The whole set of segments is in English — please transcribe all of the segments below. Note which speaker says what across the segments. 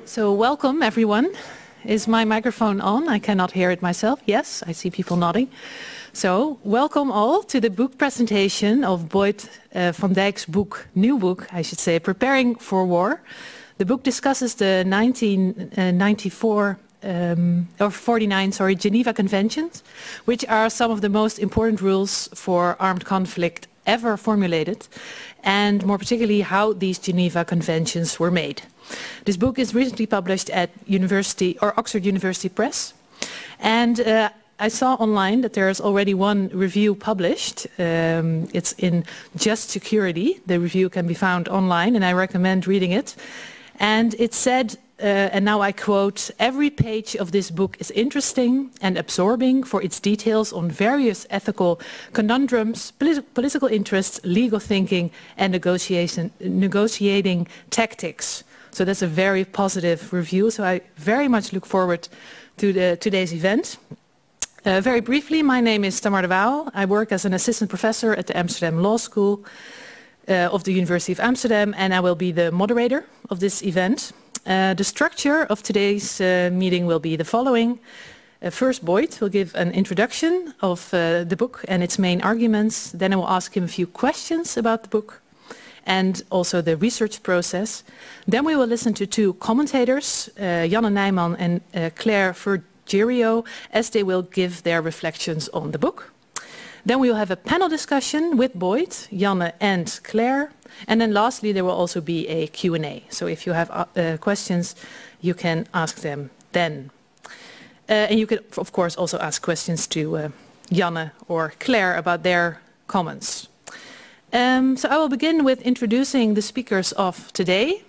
Speaker 1: So welcome everyone. Is my microphone on? I cannot hear it myself. Yes, I see people nodding. So welcome all to the book presentation of Boyd van Dijk's book, new book I should say, Preparing for War. The book discusses the 49 Geneva Conventions, which are some of the most important rules for armed conflict ever formulated, and more particularly how these Geneva Conventions were made. This book is recently published at Oxford University Press, and I saw online that there is already one review published. It's in Just Security. The review can be found online, and I recommend reading it. And it said, and now I quote, "Every page of this book is interesting and absorbing for its details on various ethical conundrums, political interests, legal thinking, and negotiating tactics." So that's a very positive review. So I very much look forward to today's event. Very briefly, my name is Tamar de Waal. I work as an assistant professor at the Amsterdam Law School of the University of Amsterdam, and I will be the moderator of this event. The structure of today's meeting will be the following. First, Boyd will give an introduction of the book and its main arguments. Then I will ask him a few questions about the book and also the research process. Then we will listen to two commentators, Janne Nijman and Claire Forgerio, as they will give their reflections on the book. Then we will have a panel discussion with Boyd, Janne and Claire. And then lastly, there will also be a Q&A. So if you have questions, you can ask them then. And you can, of course, also ask questions to Janne or Claire about their comments. So I will begin with introducing the speakers of today.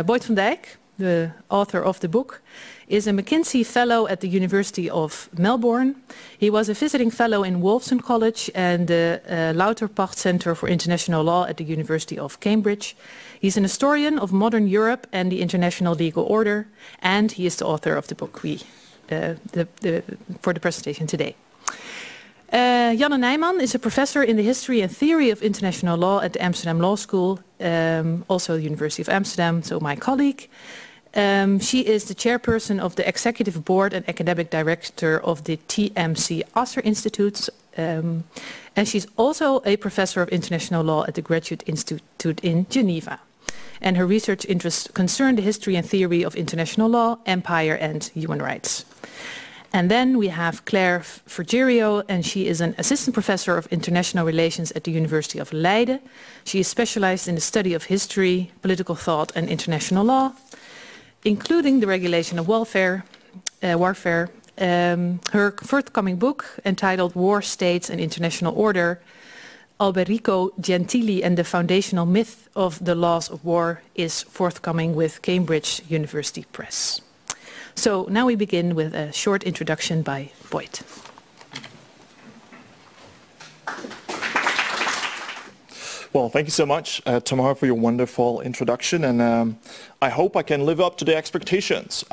Speaker 1: Boyd van Dijk, the author of the book, is a McKinsey Fellow at the University of Melbourne. He was a visiting fellow in Wolfson College and the Lauterpacht Center for International Law at the University of Cambridge. He's an historian of modern Europe and the international legal order, and he is the author of the book for the presentation today. Janne Nijman is a professor in the history and theory of international law at the Amsterdam Law School, also the University of Amsterdam, so my colleague. She is the chairperson of the executive board and academic director of the TMC Asser Institute, and she's also a professor of international law at the Graduate Institute in Geneva. And her research interests concern the history and theory of international law, empire and human rights. And then we have Claire Forgerio, and she is an assistant professor of international relations at the University of Leiden. She is specialized in the study of history, political thought and international law, including the regulation of warfare. Her forthcoming book, entitled War, States and International Order, Alberico Gentili and the Foundational Myth of the Laws of War, is forthcoming with Cambridge University Press. So now we begin with a short introduction by Boyd.
Speaker 2: Well, thank you so much, Tamar, for your wonderful introduction, and I hope I can live up to the expectations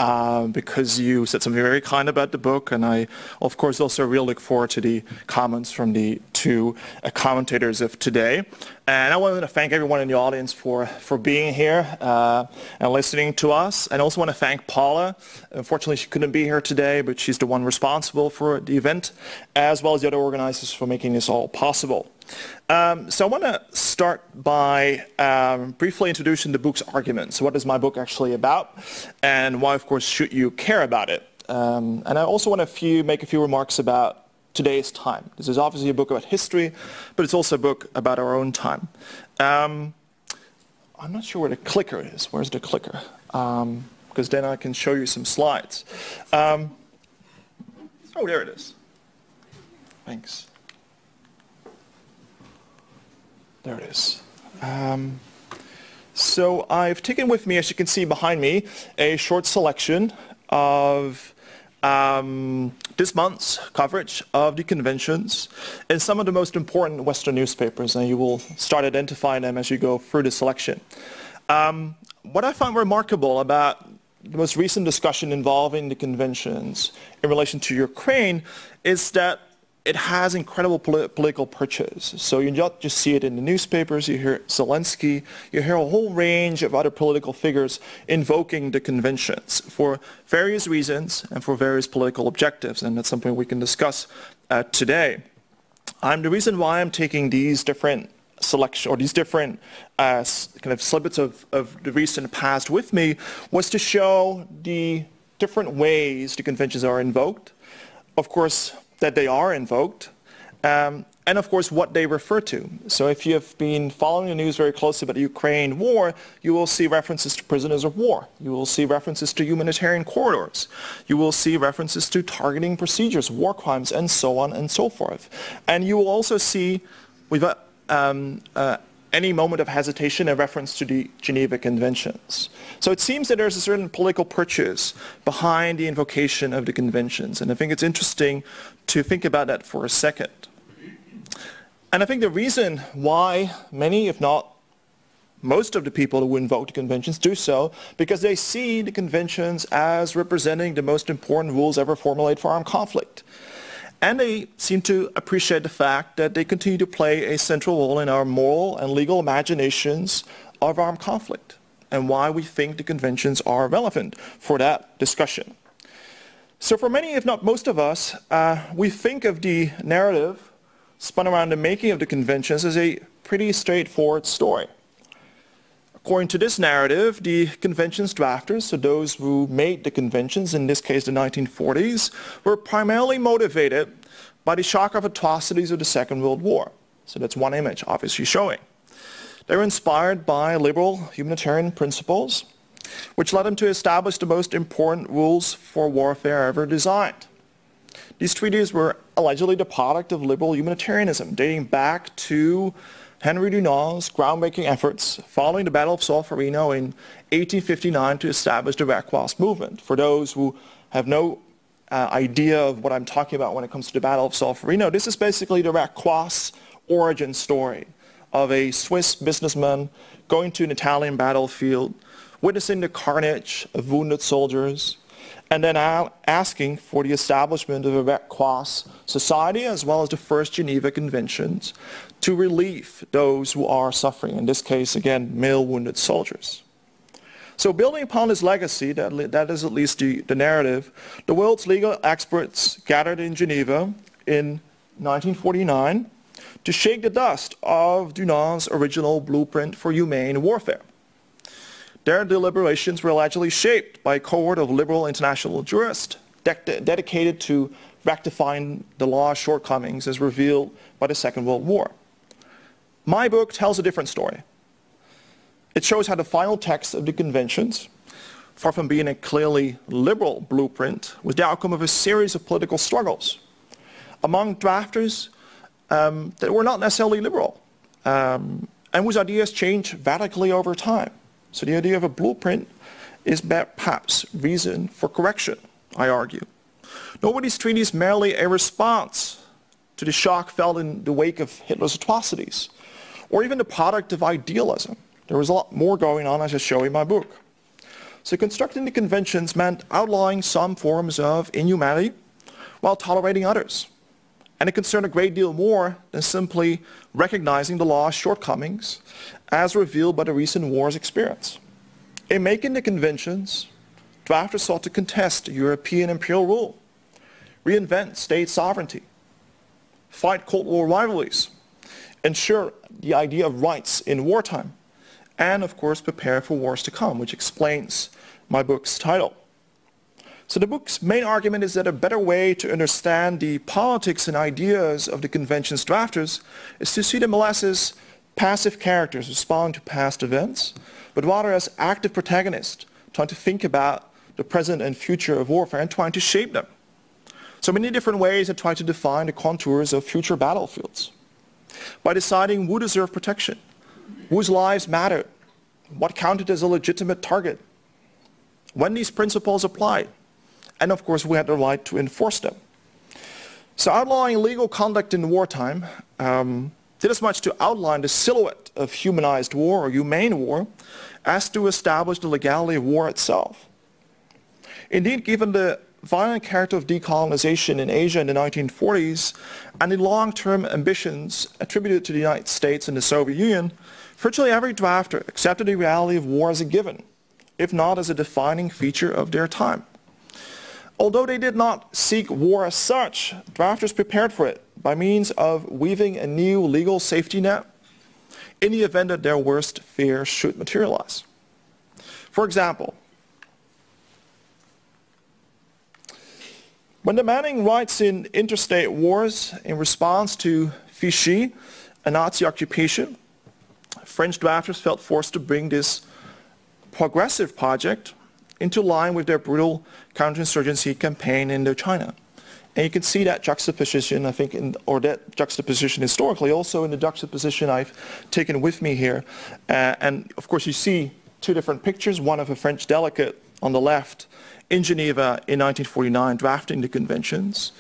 Speaker 2: because you said something very kind about the book, and I, of course, also really look forward to the comments from the two commentators of today. And I wanted to thank everyone in the audience for being here and listening to us, and also want to thank Paula. Unfortunately, she couldn't be here today, but she's the one responsible for the event, as well as the other organizers for making this all possible. So I want to start by briefly introducing the book's arguments. So what is my book actually about, and why, of course, should you care about it? And I also want to make a few remarks about today's time. This is obviously a book about history, but it's also a book about our own time. I'm not sure where the clicker is. Where's the clicker? Because then I can show you some slides. Oh, there it is. Thanks. There it is. So I've taken with me, as you can see behind me, a short selection of this month's coverage of the conventions in some of the most important Western newspapers, and you will start identifying them as you go through the selection. What I found remarkable about the most recent discussion involving the conventions in relation to Ukraine is that it has incredible political purchase. So you not just see it in the newspapers, you hear Zelensky, you hear a whole range of other political figures invoking the conventions for various reasons and for various political objectives, and that's something we can discuss today. The reason why I'm taking these different selection or these different kind of snippets of the recent past with me was to show the different ways the conventions are invoked, of course, that they are invoked, and of course what they refer to. So if you have been following the news very closely about the Ukraine war, you will see references to prisoners of war. You will see references to humanitarian corridors. You will see references to targeting procedures, war crimes, and so on and so forth. And you will also see without any moment of hesitation a reference to the Geneva Conventions. So it seems that there's a certain political purchase behind the invocation of the conventions, and I think it's interesting to think about that for a second. And I think the reason why many, if not most of the people who invoke the conventions do so, because they see the conventions as representing the most important rules ever formulated for armed conflict. And they seem to appreciate the fact that they continue to play a central role in our moral and legal imaginations of armed conflict, and why we think the conventions are relevant for that discussion. So for many, if not most of us, we think of the narrative spun around the making of the conventions as a pretty straightforward story. According to this narrative, the conventions drafters, so those who made the conventions, in this case the 1940s, were primarily motivated by the shock of atrocities of the Second World War. So that's one image, obviously showing. They were inspired by liberal humanitarian principles, which led them to establish the most important rules for warfare ever designed. These treaties were allegedly the product of liberal humanitarianism, dating back to Henry Dunant's groundbreaking efforts following the Battle of Solferino in 1859 to establish the Red Cross movement. For those who have no idea of what I'm talking about when it comes to the Battle of Solferino, this is basically the Red Cross origin story of a Swiss businessman going to an Italian battlefield, witnessing the carnage of wounded soldiers, and then asking for the establishment of a Red Cross society as well as the first Geneva Conventions to relieve those who are suffering, in this case, again, male wounded soldiers. So building upon his legacy, that is at least the narrative, the world's legal experts gathered in Geneva in 1949 to shake the dust of Dunant's original blueprint for humane warfare. Their deliberations were allegedly shaped by a cohort of liberal international jurists dedicated to rectifying the law's shortcomings as revealed by the Second World War. My book tells a different story. It shows how the final text of the conventions, far from being a clearly liberal blueprint, was the outcome of a series of political struggles among drafters that were not necessarily liberal, and whose ideas changed radically over time. So the idea of a blueprint is perhaps reason for correction, I argue. Nor were these treaties merely a response to the shock felt in the wake of Hitler's atrocities, or even the product of idealism. There was a lot more going on, as I show in my book. So constructing the conventions meant outlawing some forms of inhumanity while tolerating others. And it concerned a great deal more than simply recognizing the law's shortcomings as revealed by the recent war's experience. In making the conventions, drafters sought to contest European imperial rule, reinvent state sovereignty, fight Cold War rivalries, ensure the idea of rights in wartime, and of course prepare for wars to come, which explains my book's title. So the book's main argument is that a better way to understand the politics and ideas of the convention's drafters is to see them less as passive characters responding to past events, but rather as active protagonists trying to think about the present and future of warfare and trying to shape them. So many different ways to try to define the contours of future battlefields. By deciding who deserved protection, whose lives mattered, what counted as a legitimate target, when these principles applied, and of course we had the right to enforce them. So outlawing illegal conduct in wartime did as much to outline the silhouette of humanized war or humane war as to establish the legality of war itself. Indeed, given the violent character of decolonization in Asia in the 1940s and the long-term ambitions attributed to the United States and the Soviet Union, virtually every drafter accepted the reality of war as a given, if not as a defining feature of their time. Although they did not seek war as such, drafters prepared for it by means of weaving a new legal safety net in the event that their worst fear should materialize. For example, when demanding rights in interstate wars in response to Vichy, a Nazi occupation, French drafters felt forced to bring this progressive project into line with their brutal counterinsurgency campaign in Indochina. And you can see that juxtaposition, I think, or that juxtaposition historically, also in the juxtaposition I've taken with me here. And of course you see two different pictures, one of a French delegate on the left in Geneva in 1949 drafting the conventions.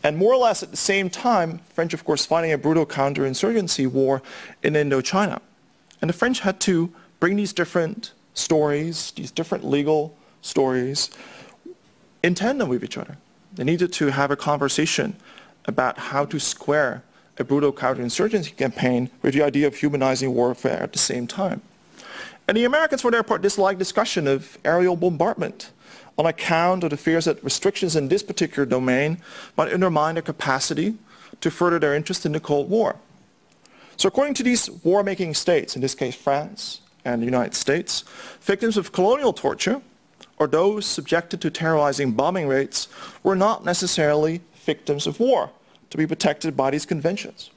Speaker 2: And more or less at the same time, French, of course, fighting a brutal counterinsurgency war in Indochina. And the French had to bring these different stories, these different legal stories, in tandem with each other. They needed to have a conversation about how to square a brutal counterinsurgency campaign with the idea of humanizing warfare at the same time. And the Americans, for their part, disliked discussion of aerial bombardment on account of the fears that restrictions in this particular domain might undermine their capacity to further their interest in the Cold War. So according to these war-making states, in this case France and the United States, victims of colonial torture or those subjected to terrorizing bombing raids were not necessarily victims of war to be protected by these conventions.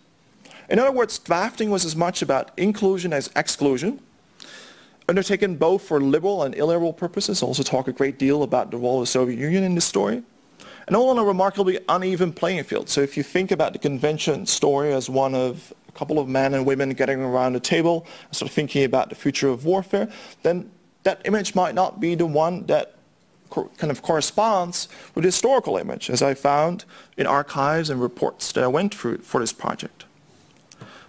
Speaker 2: In other words, drafting was as much about inclusion as exclusion, undertaken both for liberal and illiberal purposes. I also talk a great deal about the role of the Soviet Union in this story, and all on a remarkably uneven playing field. So if you think about the convention story as one of a couple of men and women getting around a table and sort of thinking about the future of warfare, then that image might not be the one that kind of corresponds with the historical image, as I found in archives and reports that I went through for this project.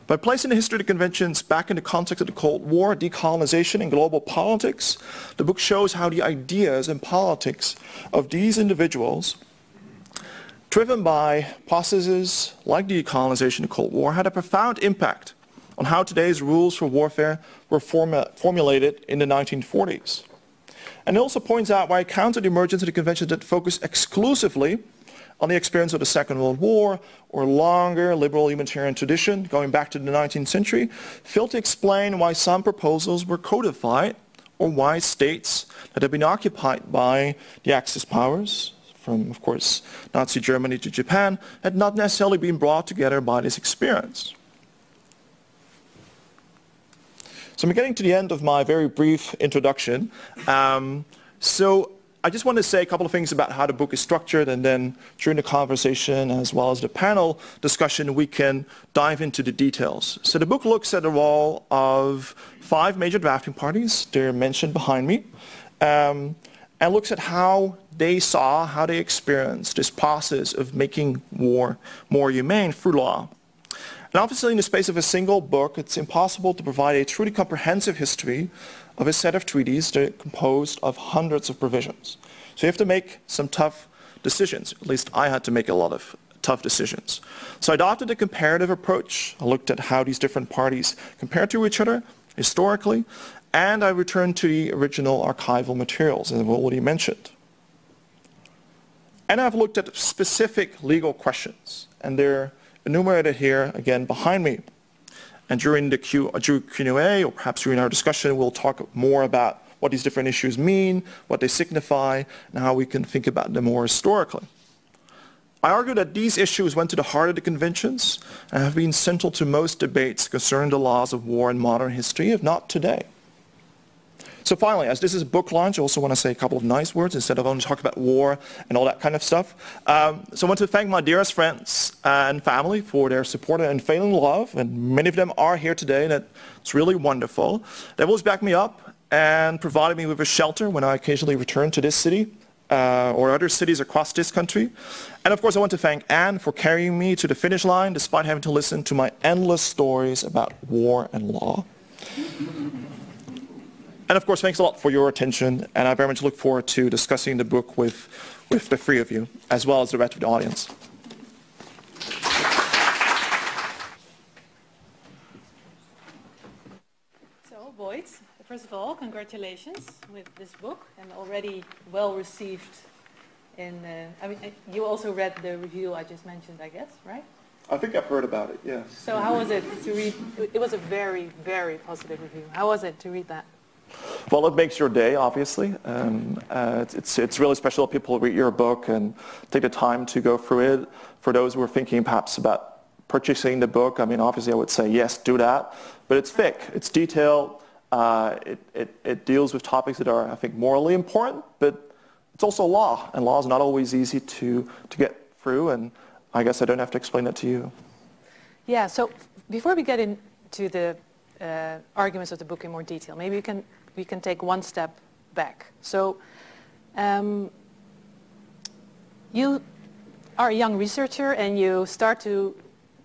Speaker 2: By placing the history of the conventions back in the context of the Cold War, decolonization, and global politics, the book shows how the ideas and politics of these individuals, driven by processes like decolonization and the Cold War, had a profound impact on how today's rules for warfare were formulated in the 1940s. And it also points out why it countered the emergence of the conventions that focus exclusively on the experience of the Second World War or longer liberal humanitarian tradition going back to the 19th century, failed to explain why some proposals were codified or why states that had been occupied by the Axis powers, from, of course, Nazi Germany to Japan, had not necessarily been brought together by this experience. So I'm getting to the end of my very brief introduction. So I just want to say a couple of things about how the book is structured, and then during the conversation as well as the panel discussion we can dive into the details. So the book looks at the role of 5 major drafting parties, they're mentioned behind me, and looks at how they saw, how they experienced this process of making war more humane through law. And obviously in the space of a single book, it's impossible to provide a truly comprehensive history of a set of treaties that are composed of hundreds of provisions. So you have to make some tough decisions. At least I had to make a lot of tough decisions. So I adopted a comparative approach. I looked at how these different parties compare to each other historically, and I returned to the original archival materials, as I've already mentioned. And I've looked at specific legal questions, and they're enumerated here again behind me. And during the Q&A, or perhaps during our discussion, we'll talk more about what these different issues mean, what they signify, and how we can think about them more historically. I argue that these issues went to the heart of the conventions and have been central to most debates concerning the laws of war in modern history, if not today. So finally, as this is a book launch, I also want to say a couple of nice words instead of only talking about war and all that kind of stuff. So I want to thank my dearest friends and family for their support and unfailing love, and many of them are here today, and it's really wonderful. They've always backed me up and provided me with a shelter when I occasionally return to this city or other cities across this country. And of course, I want to thank Anne for carrying me to the finish line despite having to listen to my endless stories about war and law. And of course, thanks a lot for your attention, and I very much look forward to discussing the book with the three of you, as well as the rest of the audience.
Speaker 1: So, Boyd, first of all, congratulations with this book, and already well received in, I mean, you also read the review I just mentioned, I guess, right?
Speaker 2: I think I've heard about it, yes.
Speaker 1: So how was it to read? It was a very, very positive review. How was it to read that?
Speaker 2: Well, it makes your day, obviously. It's really special that people read your book and take the time to go through it. For those who are thinking perhaps about purchasing the book, I mean, obviously I would say, yes, do that. But it's thick, it's detailed, it deals with topics that are, I think, morally important, but it's also law, and law is not always easy to get through, and I guess I don't have to explain that to you.
Speaker 1: Yeah, so before we get into the arguments of the book in more detail, maybe we can take one step back. So you are a young researcher and you start to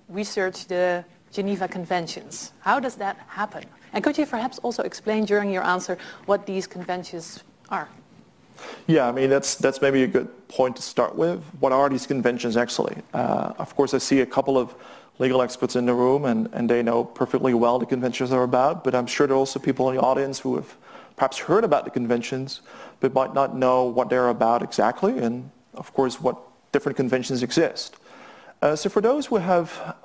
Speaker 1: research the Geneva Conventions. How does that happen? And could you perhaps also explain during your answer what these conventions are?
Speaker 2: Yeah, I mean, that's maybe a good point to start with. What are these conventions actually? Of course, I see a couple of legal experts in the room, and they know perfectly well the conventions are about, but I'm sure there are also people in the audience who have perhaps heard about the conventions, but might not know what they're about exactly, and of course, what different conventions exist. So for those who have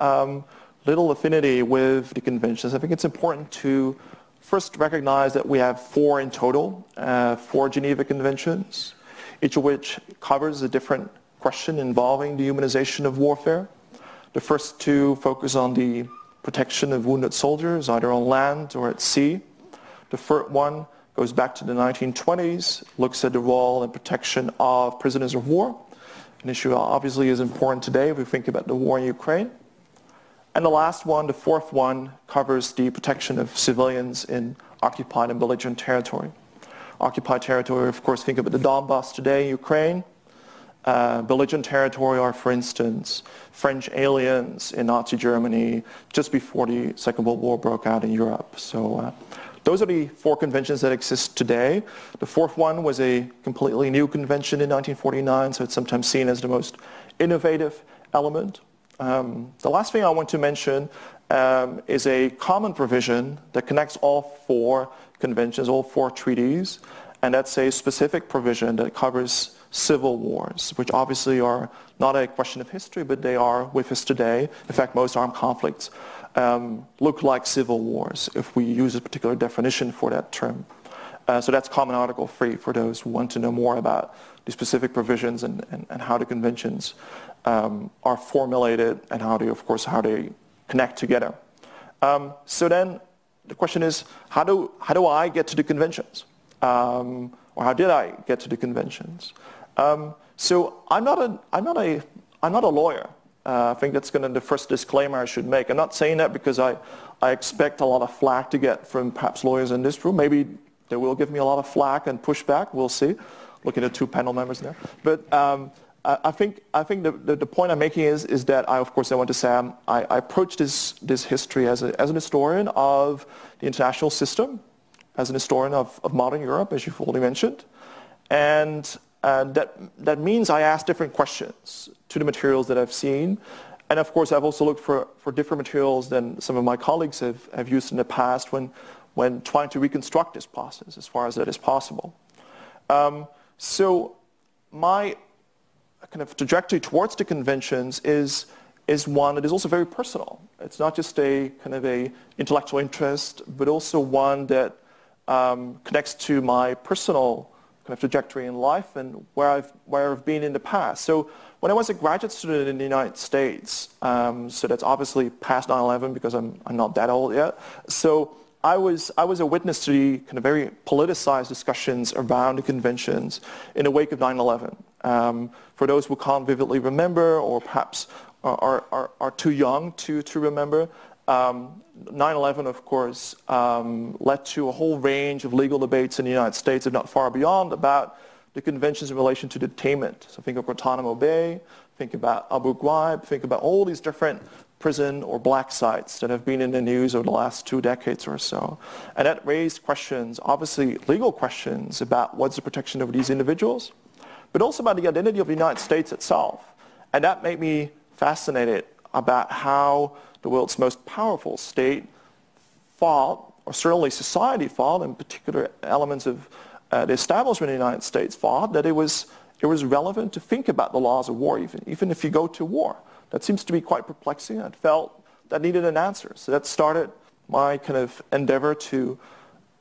Speaker 2: little affinity with the conventions, I think it's important to first recognize that we have 4 in total, 4 Geneva Conventions, each of which covers a different question involving the humanization of warfare. The first 2 focus on the protection of wounded soldiers, either on land or at sea. The third one goes back to the 1920s, looks at the role and protection of prisoners of war, an issue obviously is important today if we think about the war in Ukraine. And the last one, the fourth one, covers the protection of civilians in occupied and belligerent territory. Occupied territory, of course, think about the Donbass today, Ukraine. Belligerent territory are, for instance, French aliens in Nazi Germany just before the Second World War broke out in Europe. So those are the 4 conventions that exist today. The fourth one was a completely new convention in 1949, so it's sometimes seen as the most innovative element. The last thing I want to mention is a common provision that connects all 4 conventions, all 4 treaties, and that's a specific provision that covers civil wars, which obviously are not a question of history, but they are with us today. In fact, most armed conflicts look like civil wars if we use a particular definition for that term. So that's Common Article 3 for those who want to know more about the specific provisions and how the conventions are formulated and how they connect together. So then the question is, how do I get to the conventions? Or how did I get to the conventions? So I'm not a lawyer. I think that's the first disclaimer I should make. I'm not saying that because I expect a lot of flack to get from perhaps lawyers in this room. Maybe they will give me a lot of flack and pushback. We'll see. Looking at 2 panel members there. But I think the point I'm making is that I want to say I approach this history as an historian of the international system, as an historian of modern Europe, as you've already mentioned, and that means I ask different questions to the materials that I've seen, and of course I've also looked for different materials than some of my colleagues have used in the past when trying to reconstruct this process as far as that is possible. So my kind of trajectory towards the conventions is one that is also very personal. It's not just a kind of a intellectual interest, but also one that connects to my personal kind of trajectory in life and where I've been in the past. So when I was a graduate student in the United States, so that's obviously past 9/11 because I'm not that old yet. So I was a witness to the kind of very politicized discussions around the conventions in the wake of 9/11. For those who can't vividly remember or perhaps are too young to remember, 9/11, of course, led to a whole range of legal debates in the United States, if not far beyond, about the conventions in relation to detainment. So think of Guantanamo Bay, think about Abu Ghraib, think about all these different prison or black sites that have been in the news over the last 2 decades or so. And that raised questions, obviously legal questions, about what's the protection of these individuals, but also about the identity of the United States itself. And that made me fascinated about how the world's most powerful state fought, or certainly society fought, in particular elements of the establishment of the United States fought, that it was relevant to think about the laws of war, even if you go to war. That seems to be quite perplexing. I felt that needed an answer. So that started my kind of endeavor to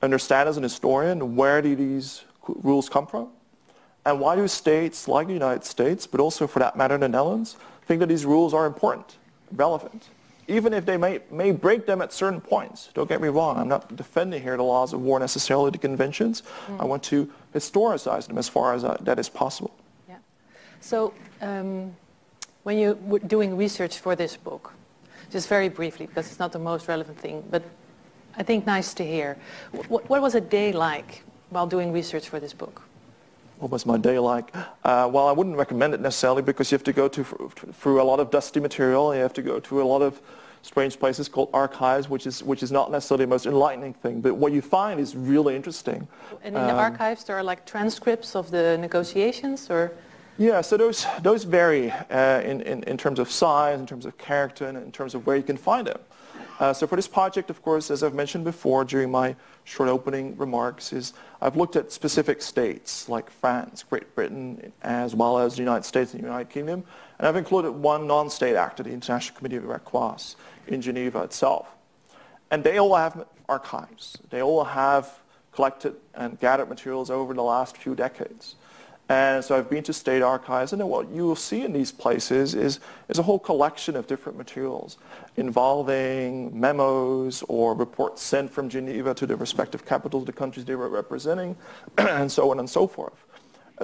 Speaker 2: understand as an historian, where do these rules come from? And why do states like the United States, but also for that matter the Netherlands, think that these rules are important, relevant, even if they may break them at certain points. Don't get me wrong, I'm not defending here the laws of war necessarily, the conventions. I want to historicize them as far as that is possible.
Speaker 1: Yeah. So when you were doing research for this book, just very briefly, because it's not the most relevant thing, but I think nice to hear, what was a day like while doing research for this book?
Speaker 2: What was my day like? Well, I wouldn't recommend it necessarily, because you have to go through a lot of dusty material. You have to go to a lot of strange places called archives, which is not necessarily the most enlightening thing. But what you find is really interesting.
Speaker 1: And in the archives, there are like transcripts of the negotiations, or?
Speaker 2: Yeah, so those vary in terms of size, in terms of character, and in terms of where you can find them. So for this project, of course, as I've mentioned before during my short opening remarks, I've looked at specific states like France, Great Britain, as well as the United States and the United Kingdom. And I've included one non-state actor, the International Committee of the Red Cross, in Geneva itself. And they all have archives. They all have collected and gathered materials over the last few decades. And so I've been to state archives, and then what you will see in these places is a whole collection of different materials involving memos or reports sent from Geneva to the respective capitals of the countries they were representing, and so on and so forth.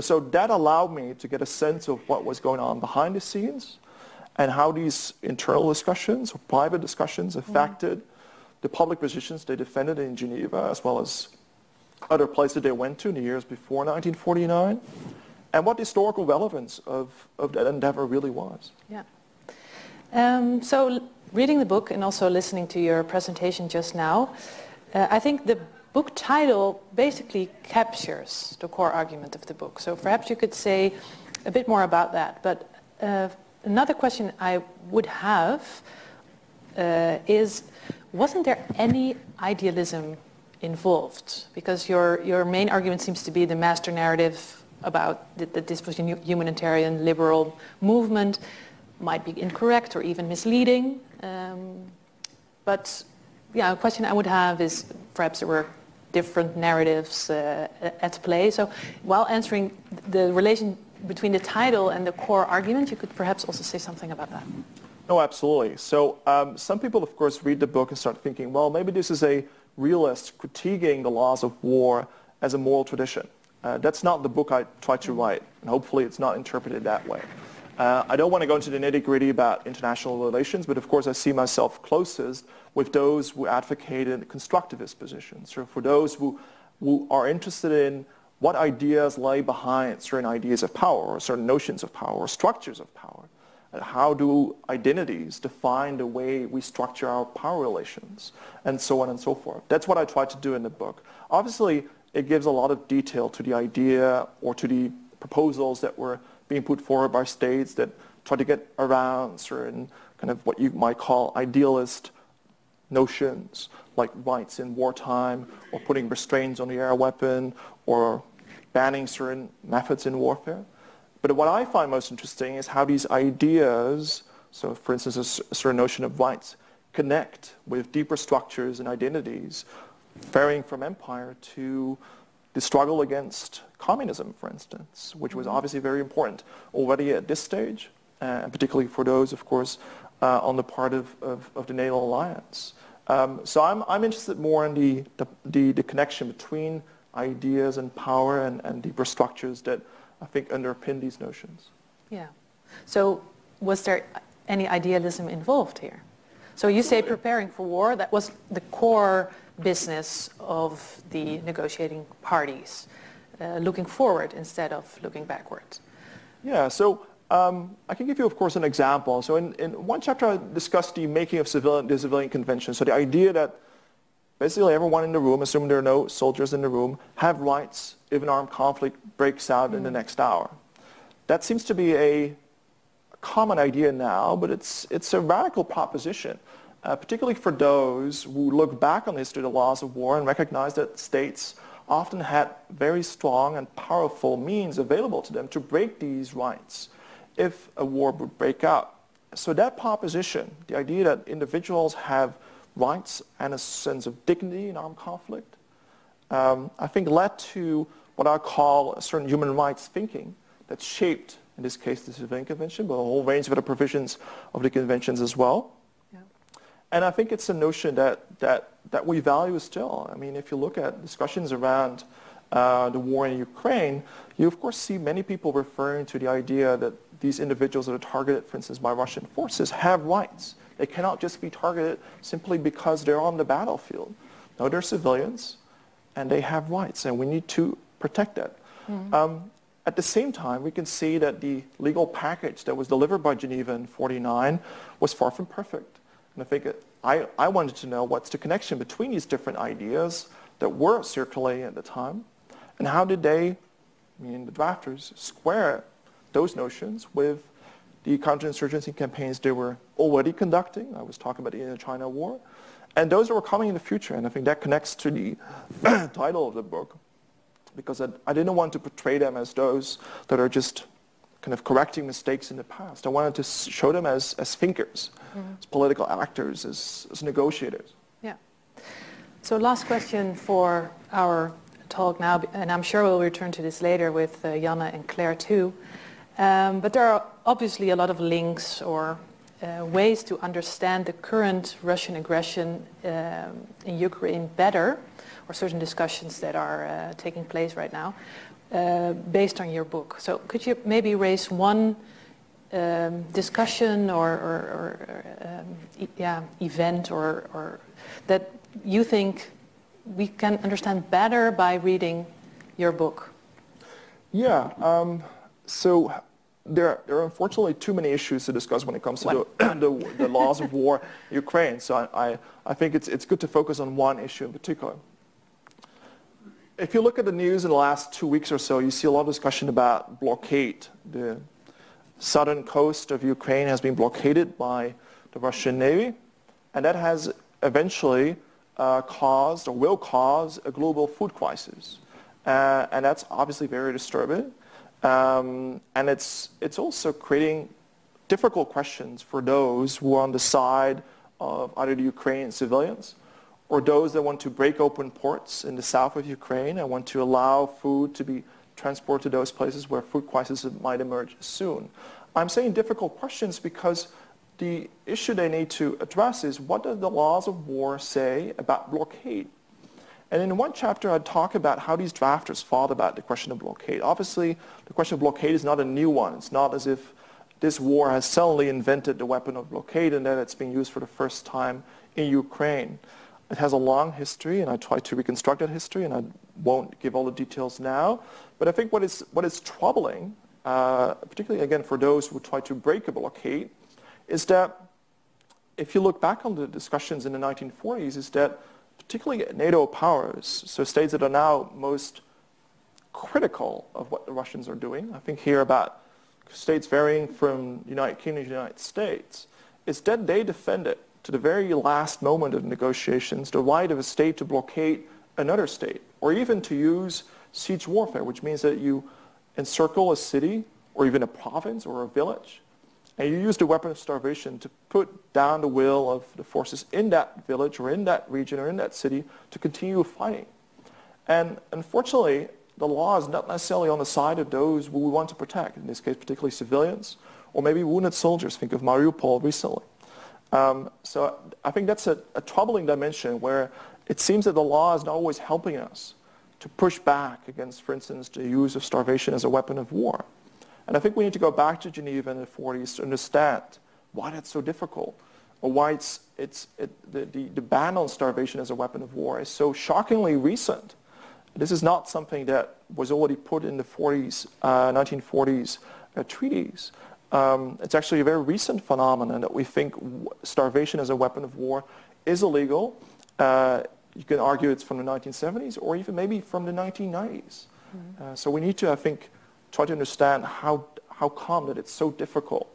Speaker 2: So that allowed me to get a sense of what was going on behind the scenes and how these internal discussions or private discussions affected the public positions they defended in Geneva, as well as other places they went to in the years before 1949, and what the historical relevance of that endeavor really was.
Speaker 1: Yeah. So reading the book and also listening to your presentation just now, I think the book title basically captures the core argument of the book. So perhaps you could say a bit more about that. But another question I would have is, wasn't there any idealism involved? Because your main argument seems to be the master narrative about that this was a humanitarian liberal movement might be incorrect or even misleading. But yeah, a question I would have is perhaps there were different narratives at play. So while answering the relation between the title and the core argument, you could perhaps also say something about that.
Speaker 2: No, absolutely. So some people, of course, read the book and start thinking, well, maybe this is a realist critiquing the laws of war as a moral tradition. That's not the book I try to write, and hopefully it's not interpreted that way. I don't want to go into the nitty-gritty about international relations, but of course I see myself closest with those who advocated constructivist positions, or for those who are interested in what ideas lay behind certain ideas of power, or certain notions of power, or structures of power. And how do identities define the way we structure our power relations, and so on and so forth. That's what I tried to do in the book. Obviously, it gives a lot of detail to the idea or to the proposals that were being put forward by states that try to get around certain kind of what you might call idealist notions, like rights in wartime, or putting restraints on the air weapon, or banning certain methods in warfare. But what I find most interesting is how these ideas, so for instance a certain notion of rights, connect with deeper structures and identities, varying from empire to the struggle against communism, for instance, which was obviously very important already at this stage, and particularly for those, of course, on the part of the NATO alliance. So I'm interested more in the connection between ideas and power and deeper structures that I think underpin these notions.
Speaker 1: Yeah. So was there any idealism involved here? So you say preparing for war, that was the core business of the negotiating parties, looking forward instead of looking backwards.
Speaker 2: Yeah, so I can give you, of course, an example. So in one chapter, I discussed the making of the civilian convention. So the idea that basically everyone in the room, assuming there are no soldiers in the room, have rights if an armed conflict breaks out in the next hour. That seems to be a common idea now, but it's a radical proposition, particularly for those who look back on the history of the laws of war and recognize that states often had very strong and powerful means available to them to break these rights if a war would break out. So that proposition, the idea that individuals have rights and a sense of dignity in armed conflict, I think led to what I call a certain human rights thinking that shaped, in this case, the Civilian Convention, but a whole range of other provisions of the conventions as well. Yeah. And I think it's a notion that we value still. I mean, if you look at discussions around the war in Ukraine, you of course see many people referring to the idea that these individuals that are targeted, for instance, by Russian forces have rights. They cannot just be targeted simply because they're on the battlefield. No, they're civilians, and they have rights, and we need to protect that. Mm-hmm. At the same time, we can see that the legal package that was delivered by Geneva in 1949 was far from perfect. And I think I wanted to know what's the connection between these different ideas that were circulating at the time, and how did they, the drafters, square those notions with the counterinsurgency campaigns they were already conducting. I was talking about the Indochina War, and those that were coming in the future. And I think that connects to the title of the book, because I didn't want to portray them as those that are just kind of correcting mistakes in the past. I wanted to show them as thinkers, as political actors, as negotiators.
Speaker 1: Yeah. So last question for our talk now, and I'm sure we'll return to this later with Janne and Claire too. But there are obviously a lot of links or ways to understand the current Russian aggression in Ukraine better, or certain discussions that are taking place right now, based on your book. So could you maybe raise one discussion or event or that you think we can understand better by reading your book?
Speaker 2: Yeah. So there are unfortunately too many issues to discuss when it comes to the laws of war in Ukraine. So I think it's good to focus on one issue in particular. If you look at the news in the last 2 weeks or so, you see a lot of discussion about blockade. The southern coast of Ukraine has been blockaded by the Russian Navy, and that has eventually caused or will cause a global food crisis. And that's obviously very disturbing. And it's also creating difficult questions for those who are on the side of either the Ukrainian civilians or those that want to break open ports in the south of Ukraine and want to allow food to be transported to those places where food crises might emerge soon. I'm saying difficult questions because the issue they need to address is, what do the laws of war say about blockade? And in one chapter, I talk about how these drafters thought about the question of blockade. Obviously, the question of blockade is not a new one. It's not as if this war has suddenly invented the weapon of blockade and that it's being used for the first time in Ukraine. It has a long history, and I try to reconstruct that history, and I won't give all the details now. But I think what is troubling, particularly again for those who try to break a blockade, is that if you look back on the discussions in the 1940s, is that particularly NATO powers, so states that are now most critical of what the Russians are doing, I think here about states varying from the United Kingdom to the United States, is that they defended to the very last moment of negotiations the right of a state to blockade another state, or even to use siege warfare, which means that you encircle a city or even a province or a village, and you use the weapon of starvation to put down the will of the forces in that village or in that region or in that city to continue fighting. And unfortunately, the law is not necessarily on the side of those who we want to protect, in this case particularly civilians, or maybe wounded soldiers. Think of Mariupol recently. So I think that's a troubling dimension where it seems that the law is not always helping us to push back against, for instance, the use of starvation as a weapon of war. And I think we need to go back to Geneva in the 40s to understand why that's so difficult, or why the ban on starvation as a weapon of war is so shockingly recent. This is not something that was already put in the 1940s treaties. it's actually a very recent phenomenon that we think starvation as a weapon of war is illegal. You can argue it's from the 1970s or even maybe from the 1990s. So we need to, I think, try to understand how come that it's so difficult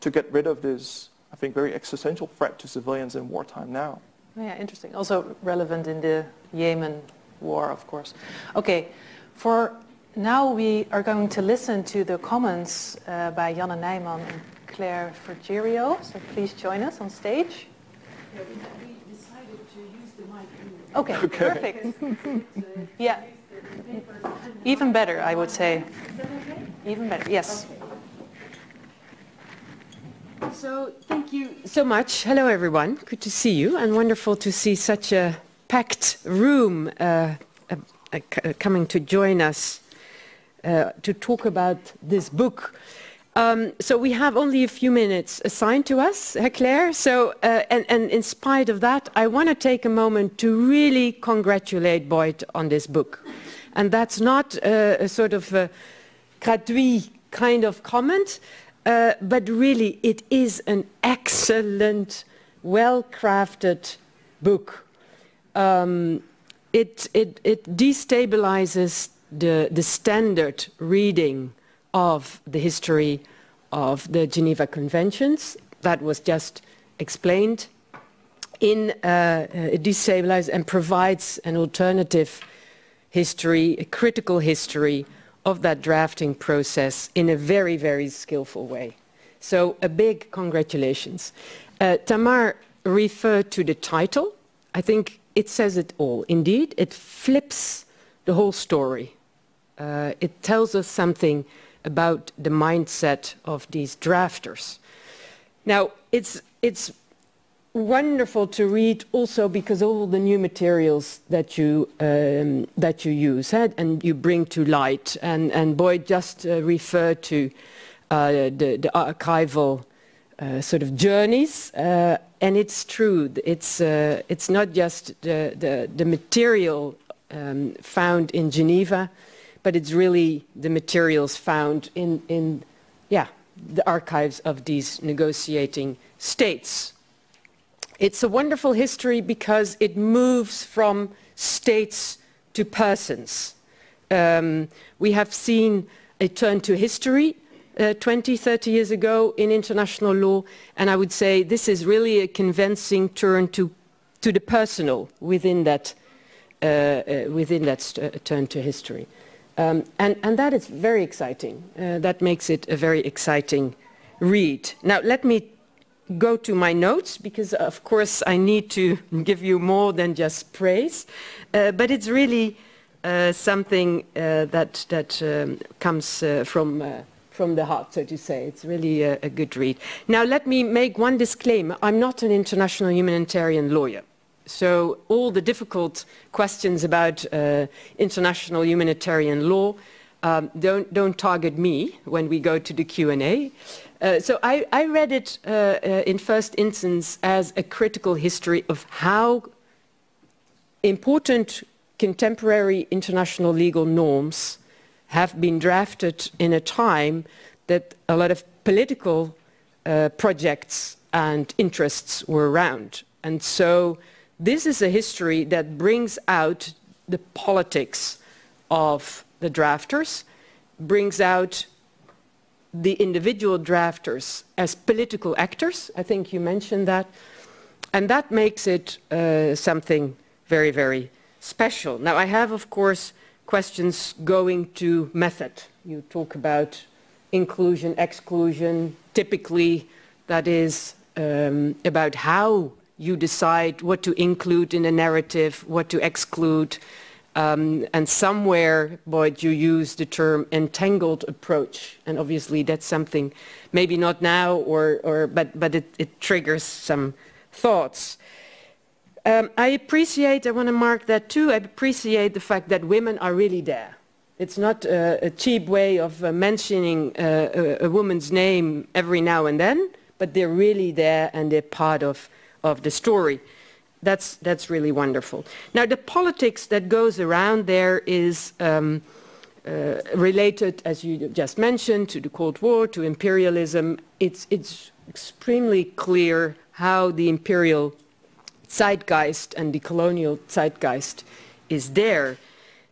Speaker 2: to get rid of this, I think, very existential threat to civilians in wartime now.
Speaker 1: Yeah, interesting. Also relevant in the Yemen war, of course. Okay, for now we are going to listen to the comments by Janne Nijman and Claire Forgerio. So please join us on stage.
Speaker 3: Yeah, we decided to use the mic.
Speaker 1: Okay, perfect. Yeah, even better, I would say.
Speaker 3: Is that okay?
Speaker 1: Even better, yes.
Speaker 3: Okay. So thank you so much. Hello everyone, good to see you and wonderful to see such a packed room coming to join us to talk about this book. So we have only a few minutes assigned to us, Claire. So, and in spite of that, I want to take a moment to really congratulate Boyd on this book. And that's not a sort of a gratuit kind of comment, but really it is an excellent, well-crafted book. It destabilizes the standard reading of the history of the Geneva Conventions that was just explained. It destabilizes and provides an alternative history, a critical history of that drafting process in a very, very skillful way. So a big congratulations. Tamar referred to the title. I think it says it all. Indeed, it flips the whole story. It tells us something about the mindset of these drafters. Now, it's wonderful to read also because all the new materials that you use and you bring to light. And Boyd just referred to the archival sort of journeys, and it's true. It's not just the material found in Geneva, but it's really the materials found in the archives of these negotiating states. It's a wonderful history because it moves from states to persons. We have seen a turn to history 20, 30 years ago in international law, and I would say this is really a convincing turn to the personal within that turn to history. And that is very exciting. That makes it a very exciting read. Now, let me go to my notes, because of course I need to give you more than just praise, but it's really something that comes from the heart, so to say. It's really a good read. Now, let me make one disclaimer. I'm not an international humanitarian lawyer. So all the difficult questions about international humanitarian law don't target me when we go to the Q&A. So I read it in first instance as a critical history of how important contemporary international legal norms have been drafted in a time that a lot of political projects and interests were around. And so this is a history that brings out the politics of the drafters, brings out the individual drafters as political actors. I think you mentioned that. And that makes it something very, very special. Now, I have, of course, questions going to method. You talk about inclusion, exclusion. Typically, that is about how you decide what to include in a narrative, what to exclude. And somewhere, Boyd, you use the term entangled approach. And obviously that's something, maybe not now, but it triggers some thoughts. I want to mark that too, I appreciate the fact that women are really there. It's not a cheap way of mentioning a woman's name every now and then, but they're really there and they're part of the story. That's really wonderful. Now, the politics that goes around there is related, as you just mentioned, to the Cold War, to imperialism. It's extremely clear how the imperial zeitgeist and the colonial zeitgeist is there.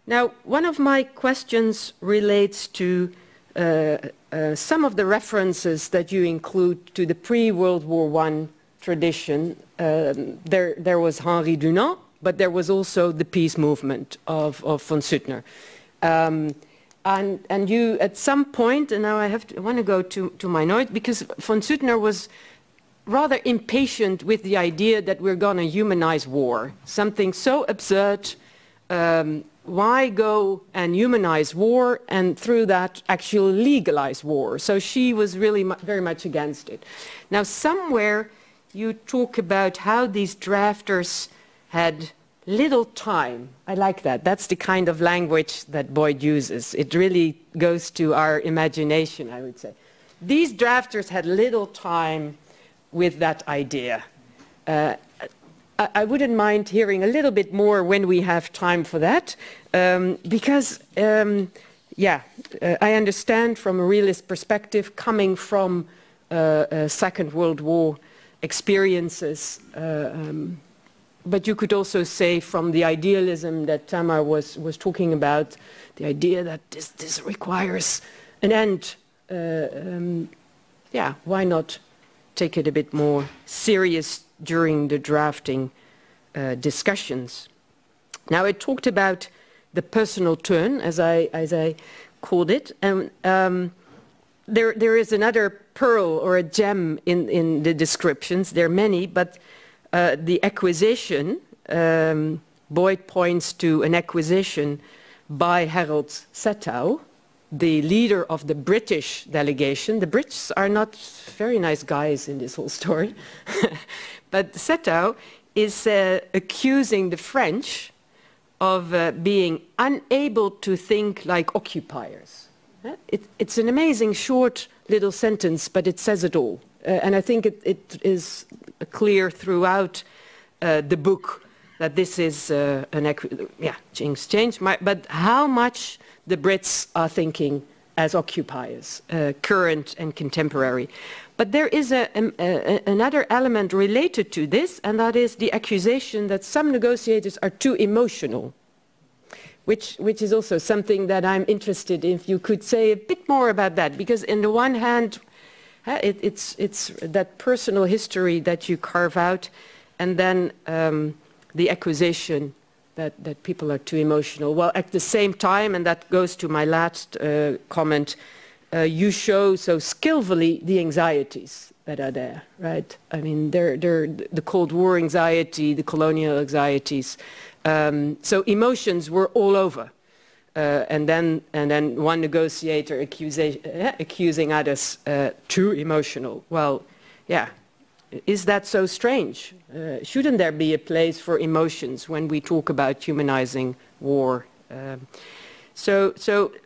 Speaker 3: Now, one of my questions relates to some of the references that you include to the pre-World War I tradition. There was Henri Dunant, but there was also the peace movement of von Suttner. And you, at some point, and now I want to go to my note, because von Suttner was rather impatient with the idea that we're going to humanize war, something so absurd. Why go and humanize war and through that actually legalize war? So she was really very much against it. Now, somewhere you talk about how these drafters had little time. I like that. That's the kind of language that Boyd uses. It really goes to our imagination, I would say. These drafters had little time with that idea. I wouldn't mind hearing a little bit more when we have time for that, because, I understand from a realist perspective, coming from Second World War experiences, but you could also say from the idealism that Tamar was talking about, the idea that this requires an end. Why not take it a bit more serious during the drafting discussions? Now, I talked about the personal turn, as I called it, and there is another pearl or a gem in the descriptions. There are many, but the acquisition, Boyd points to an acquisition by Harold Setow, the leader of the British delegation. The Brits are not very nice guys in this whole story. But Setow is accusing the French of being unable to think like occupiers. It's an amazing short little sentence, but it says it all. And I think it is clear throughout the book that this is change. But how much the Brits are thinking as occupiers, current and contemporary. But there is another element related to this, and that is the accusation that some negotiators are too emotional, which is also something that I'm interested in. If you could say a bit more about that, because on the one hand, it's that personal history that you carve out, and then the accusation that people are too emotional. Well, at the same time, and that goes to my last comment, you show so skillfully the anxieties that are there, right? I mean, they're the Cold War anxiety, the colonial anxieties. So emotions were all over. And then one negotiator accusing others too emotional. Well, yeah, is that so strange? Shouldn't there be a place for emotions when we talk about humanizing war? So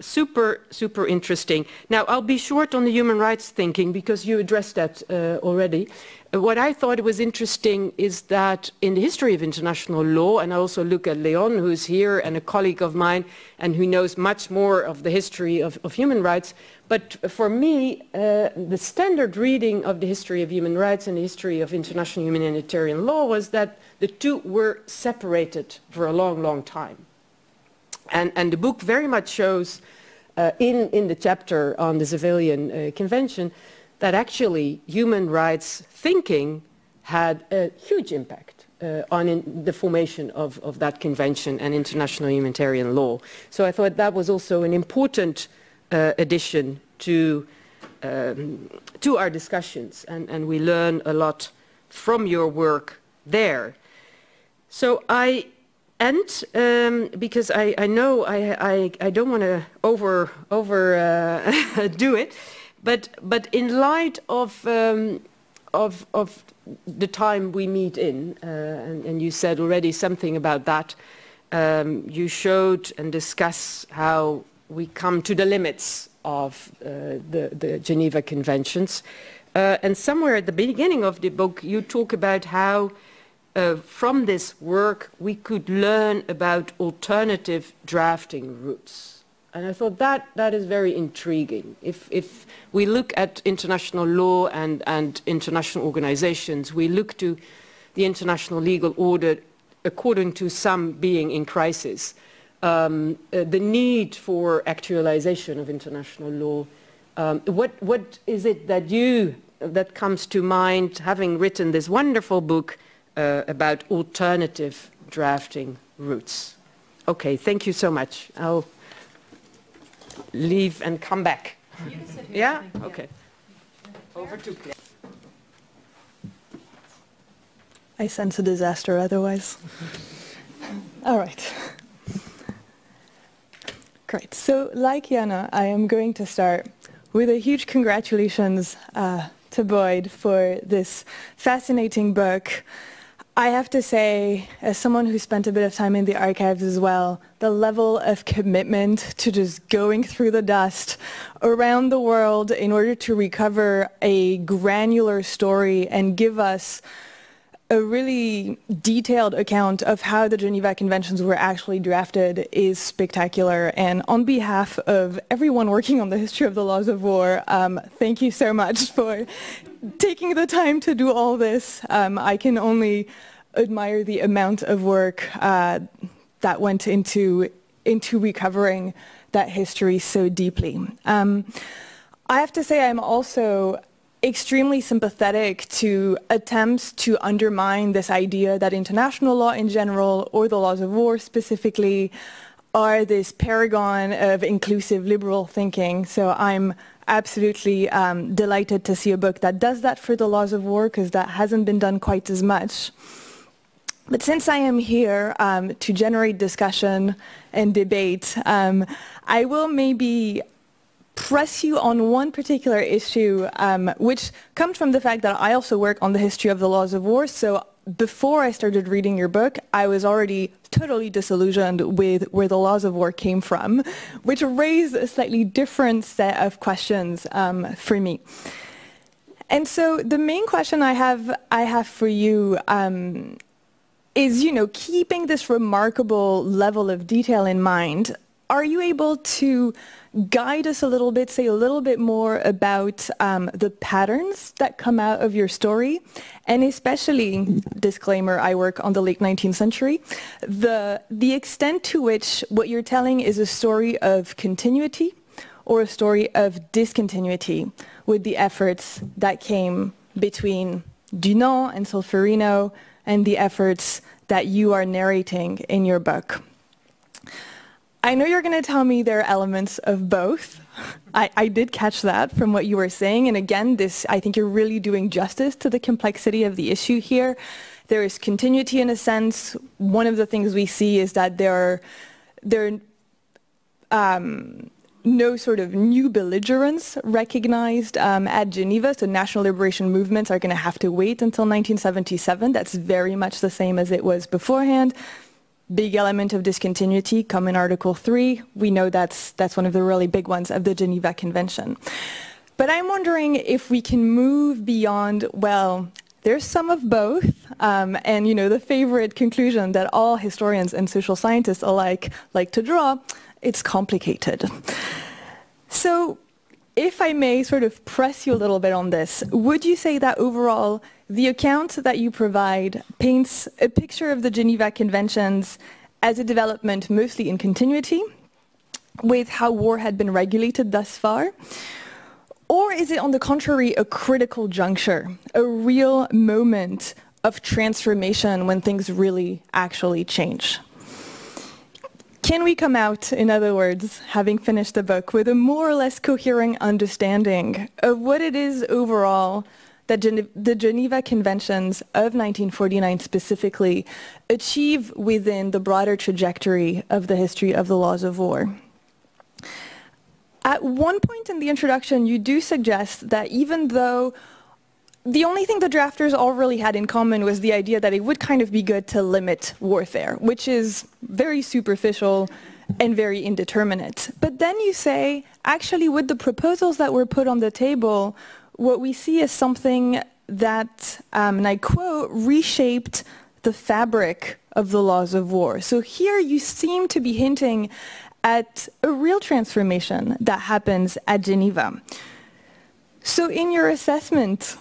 Speaker 3: super interesting. Now, I'll be short on the human rights thinking because you addressed that already. What I thought was interesting is that in the history of international law, and I also look at Leon, who's here, and a colleague of mine, and who knows much more of the history of human rights, but for me, the standard reading of the history of human rights and the history of international humanitarian law was that the two were separated for a long, long time. And the book very much shows in the chapter on the civilian convention that actually human rights thinking had a huge impact on the formation of that convention and international humanitarian law. So I thought that was also an important addition to our discussions, and we learn a lot from your work there. So I end because I know I don't want to do it, but in light of the time we meet in, and you said already something about that, you showed and discussed how we come to the limits of the Geneva Conventions, and somewhere at the beginning of the book you talk about how from this work we could learn about alternative drafting routes. And I thought that is very intriguing. If we look at international law and international organizations, we look to the international legal order according to some being in crisis. The need for actualization of international law. What is it that comes to mind, having written this wonderful book about alternative drafting routes? Okay, thank you so much. I'll leave and come back. Yeah? Okay. Over to Claire.
Speaker 4: I sense a disaster otherwise. All right. Great. So, like Jana, I am going to start with a huge congratulations to Boyd for this fascinating book. I have to say, as someone who spent a bit of time in the archives as well, the level of commitment to just going through the dust around the world in order to recover a granular story and give us a really detailed account of how the Geneva Conventions were actually drafted is spectacular. And on behalf of everyone working on the history of the laws of war, thank you so much for taking the time to do all this. I can only admire the amount of work that went into recovering that history so deeply. I have to say I'm also extremely sympathetic to attempts to undermine this idea that international law in general, or the laws of war specifically, are this paragon of inclusive liberal thinking. So I'm absolutely delighted to see a book that does that for the laws of war, because that hasn't been done quite as much. But since I am here to generate discussion and debate, I will maybe press you on one particular issue, which comes from the fact that I also work on the history of the laws of war. So before I started reading your book, I was already totally disillusioned with where the laws of war came from, which raised a slightly different set of questions for me. And so the main question I have for you is, keeping this remarkable level of detail in mind, are you able to guide us a little bit, say a little bit more about the patterns that come out of your story, and especially, disclaimer, I work on the late 19th century, the extent to which what you're telling is a story of continuity or a story of discontinuity with the efforts that came between Dunant and Solferino and the efforts that you are narrating in your book. I know you're going to tell me there are elements of both. I did catch that from what you were saying. And again, I think you're really doing justice to the complexity of the issue here. There is continuity in a sense. One of the things we see is that there are no sort of new belligerents recognized at Geneva. So national liberation movements are going to have to wait until 1977. That's very much the same as it was beforehand. Big element of discontinuity come in Article 3. We know that's one of the really big ones of the Geneva Convention. But I'm wondering if we can move beyond, well, there's some of both, and the favorite conclusion that all historians and social scientists alike like to draw, it's complicated. So if I may sort of press you a little bit on this, would you say that overall the account that you provide paints a picture of the Geneva Conventions as a development mostly in continuity with how war had been regulated thus far? Or is it, on the contrary, a critical juncture, a real moment of transformation when things really actually change? Can we come out, in other words, having finished the book, with a more or less coherent understanding of what it is overall that the Geneva Conventions of 1949 specifically achieve within the broader trajectory of the history of the laws of war? At one point in the introduction, you do suggest that even though the only thing the drafters all really had in common was the idea that it would kind of be good to limit warfare, which is very superficial and very indeterminate. But then you say, actually, with the proposals that were put on the table, what we see is something that, and I quote, reshaped the fabric of the laws of war. So here you seem to be hinting at a real transformation that happens at Geneva. So in your assessment,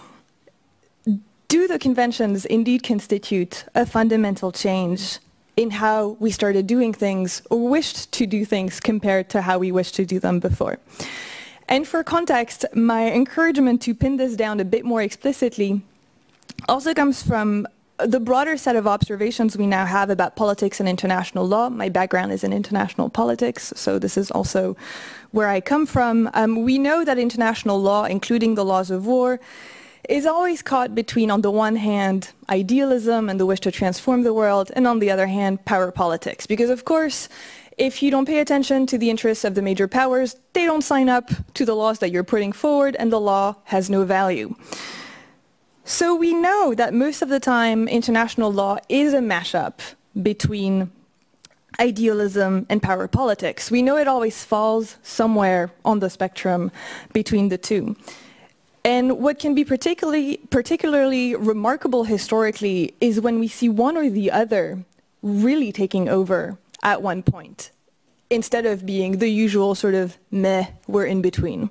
Speaker 4: do the conventions indeed constitute a fundamental change in how we started doing things or wished to do things compared to how we wished to do them before? And for context, my encouragement to pin this down a bit more explicitly also comes from the broader set of observations we now have about politics and international law. My background is in international politics, so this is also where I come from. We know that international law, including the laws of war, is always caught between, on the one hand, idealism and the wish to transform the world, and on the other hand, power politics. Because, of course, if you don't pay attention to the interests of the major powers, they don't sign up to the laws that you're putting forward, and the law has no value. So we know that most of the time, international law is a mashup between idealism and power politics. We know it always falls somewhere on the spectrum between the two. And what can be particularly remarkable historically is when we see one or the other really taking over at one point, instead of being the usual sort of meh, we're in between.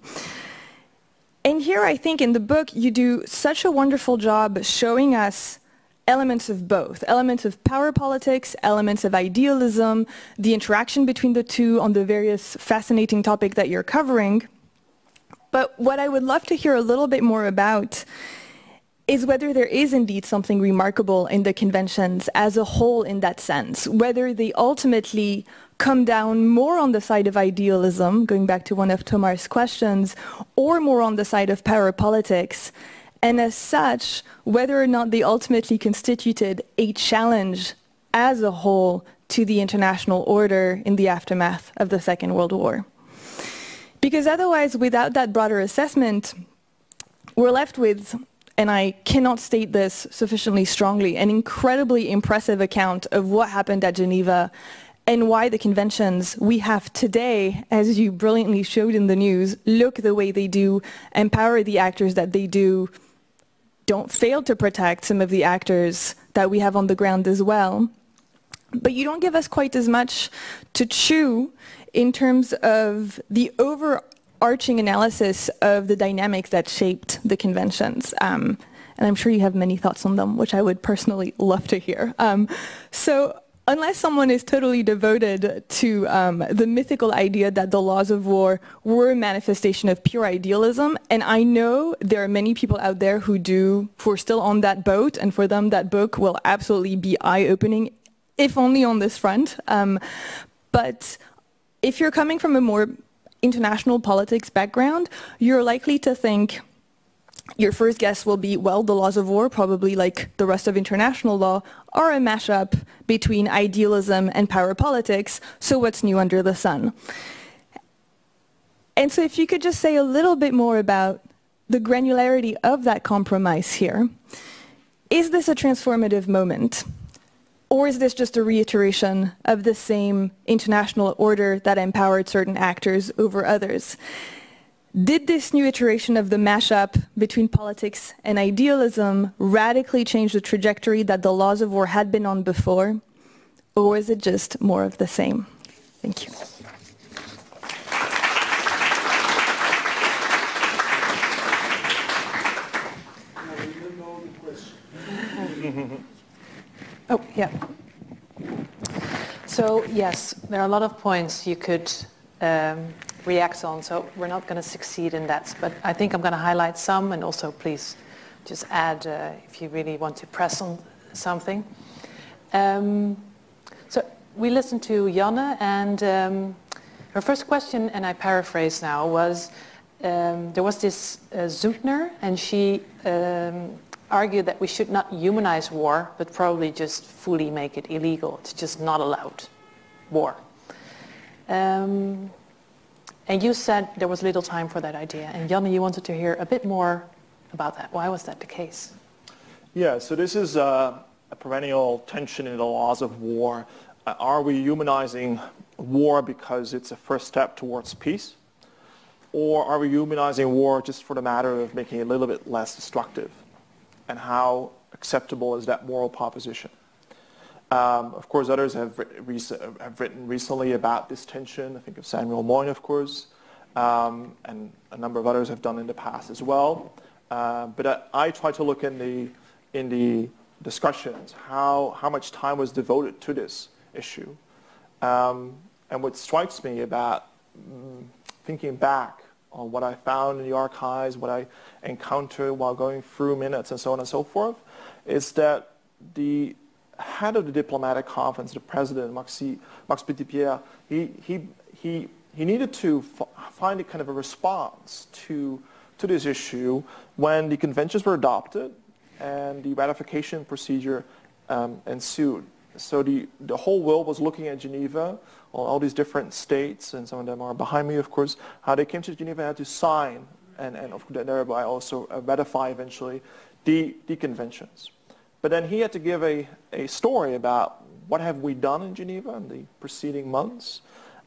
Speaker 4: And here I think in the book you do such a wonderful job showing us elements of both, elements of power politics, elements of idealism, the interaction between the two on the various fascinating topics that you're covering. But what I would love to hear a little bit more about is whether there is indeed something remarkable in the conventions as a whole in that sense, whether they ultimately come down more on the side of idealism, going back to one of Tomar's questions, or more on the side of power politics, and as such, whether or not they ultimately constituted a challenge as a whole to the international order in the aftermath of the Second World War. Because otherwise, without that broader assessment, we're left with, and I cannot state this sufficiently strongly, an incredibly impressive account of what happened at Geneva and why the conventions we have today, as you brilliantly showed in the news, look the way they do, empower the actors that they do, don't fail to protect some of the actors that we have on the ground as well. But you don't give us quite as much to chew in terms of the overarching analysis of the dynamics that shaped the conventions. And I'm sure you have many thoughts on them, which I would personally love to hear. So unless someone is totally devoted to the mythical idea that the laws of war were a manifestation of pure idealism, and I know there are many people out there who are still on that boat, and for them that book will absolutely be eye-opening, if only on this front. But if you're coming from a more international politics background, you're likely to think, your first guess will be, well, the laws of war, probably like the rest of international law, are a mashup between idealism and power politics, so what's new under the sun? And so if you could just say a little bit more about the granularity of that compromise here. Is this a transformative moment? Or is this just a reiteration of the same international order that empowered certain actors over others? Did this new iteration of the mashup between politics and idealism radically change the trajectory that the laws of war had been on before? Or is it just more of the same? Thank you.
Speaker 1: Oh, yeah. So, yes, there are a lot of points you could react on, so we're not going to succeed in that. But I think I'm going to highlight some, and also please just add if you really want to press on something. So we listened to Janne, and her first question, and I paraphrase now, was there was this Zoetner, and she argued that we should not humanize war, but probably just fully make it illegal. It's just not allowed, war. And you said there was little time for that idea. And Janne, you wanted to hear a bit more about that. Why was that the case?
Speaker 2: Yeah, so this is a perennial tension in the laws of war. Are we humanizing war because it's a first step towards peace? Or are we humanizing war just for the matter of making it a little bit less destructive? And how acceptable is that moral proposition? Of course, others have written recently about this tension. I think of Samuel Moyn, of course, and a number of others have done in the past as well. But I try to look in the discussions how much time was devoted to this issue. And what strikes me about thinking back on what I found in the archives, what I encountered while going through minutes and so on and so forth, is that the head of the diplomatic conference, the president, Max Petitpierre, he needed to find a kind of a response to this issue when the conventions were adopted and the ratification procedure ensued. So the whole world was looking at Geneva, all these different states, and some of them are behind me, of course, how they came to Geneva and had to sign and thereby also ratify eventually the conventions. But then he had to give a story about what have we done in Geneva in the preceding months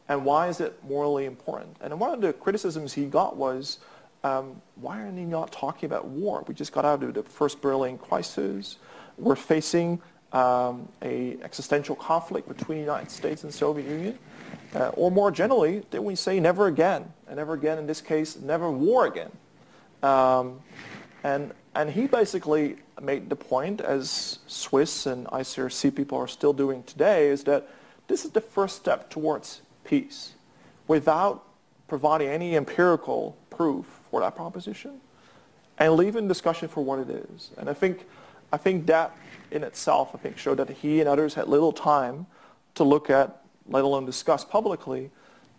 Speaker 2: and why is it morally important. And one of the criticisms he got was, why are they not talking about war? We just got out of the first Berlin crisis. We're facing a existential conflict between the United States and Soviet Union. Or more generally, did we say never again? And never again, in this case, never war again. And he basically made the point, as Swiss and ICRC people are still doing today, is that this is the first step towards peace without providing any empirical proof for that proposition and leaving discussion for what it is. And I think that in itself, showed that he and others had little time to look at, let alone discuss publicly,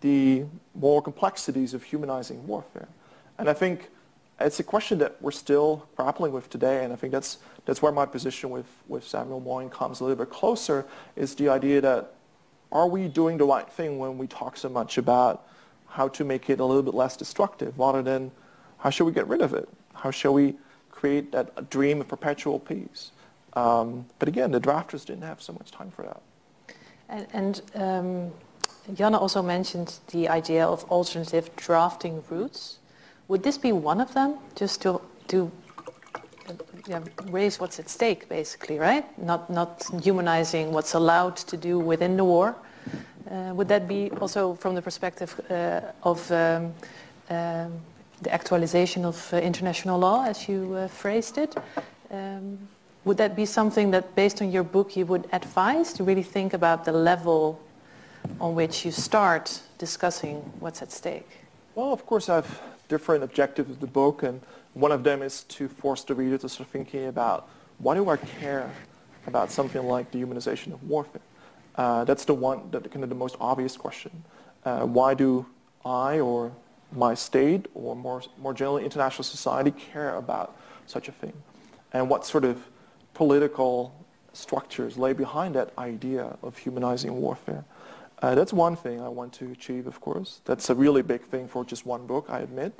Speaker 2: the moral complexities of humanizing warfare. And I think it's a question that we're still grappling with today, and I think that's where my position with Samuel Moyn comes a little bit closer, is the idea that are we doing the right thing when we talk so much about how to make it a little bit less destructive, rather than how should we get rid of it? How shall we create that dream of perpetual peace? But again, the drafters didn't have so much time for that.
Speaker 1: And Janne also mentioned the idea of alternative drafting routes. Would this be one of them, just to raise what's at stake, basically, right? Not humanizing what's allowed to do within the war. Would that be also from the perspective of the actualization of international law, as you phrased it? Would that be something that, based on your book, you would advise to really think about the level on which you start discussing what's at stake?
Speaker 2: Well, of course, I have different objectives of the book, and one of them is to force the reader to start thinking about, why do I care about something like the humanization of warfare? That's the kind of the most obvious question. Why do I or my state, or more generally international society, care about such a thing? And what sort of political structures lay behind that idea of humanizing warfare? That's one thing I want to achieve, of course. That's a really big thing for just one book, I admit.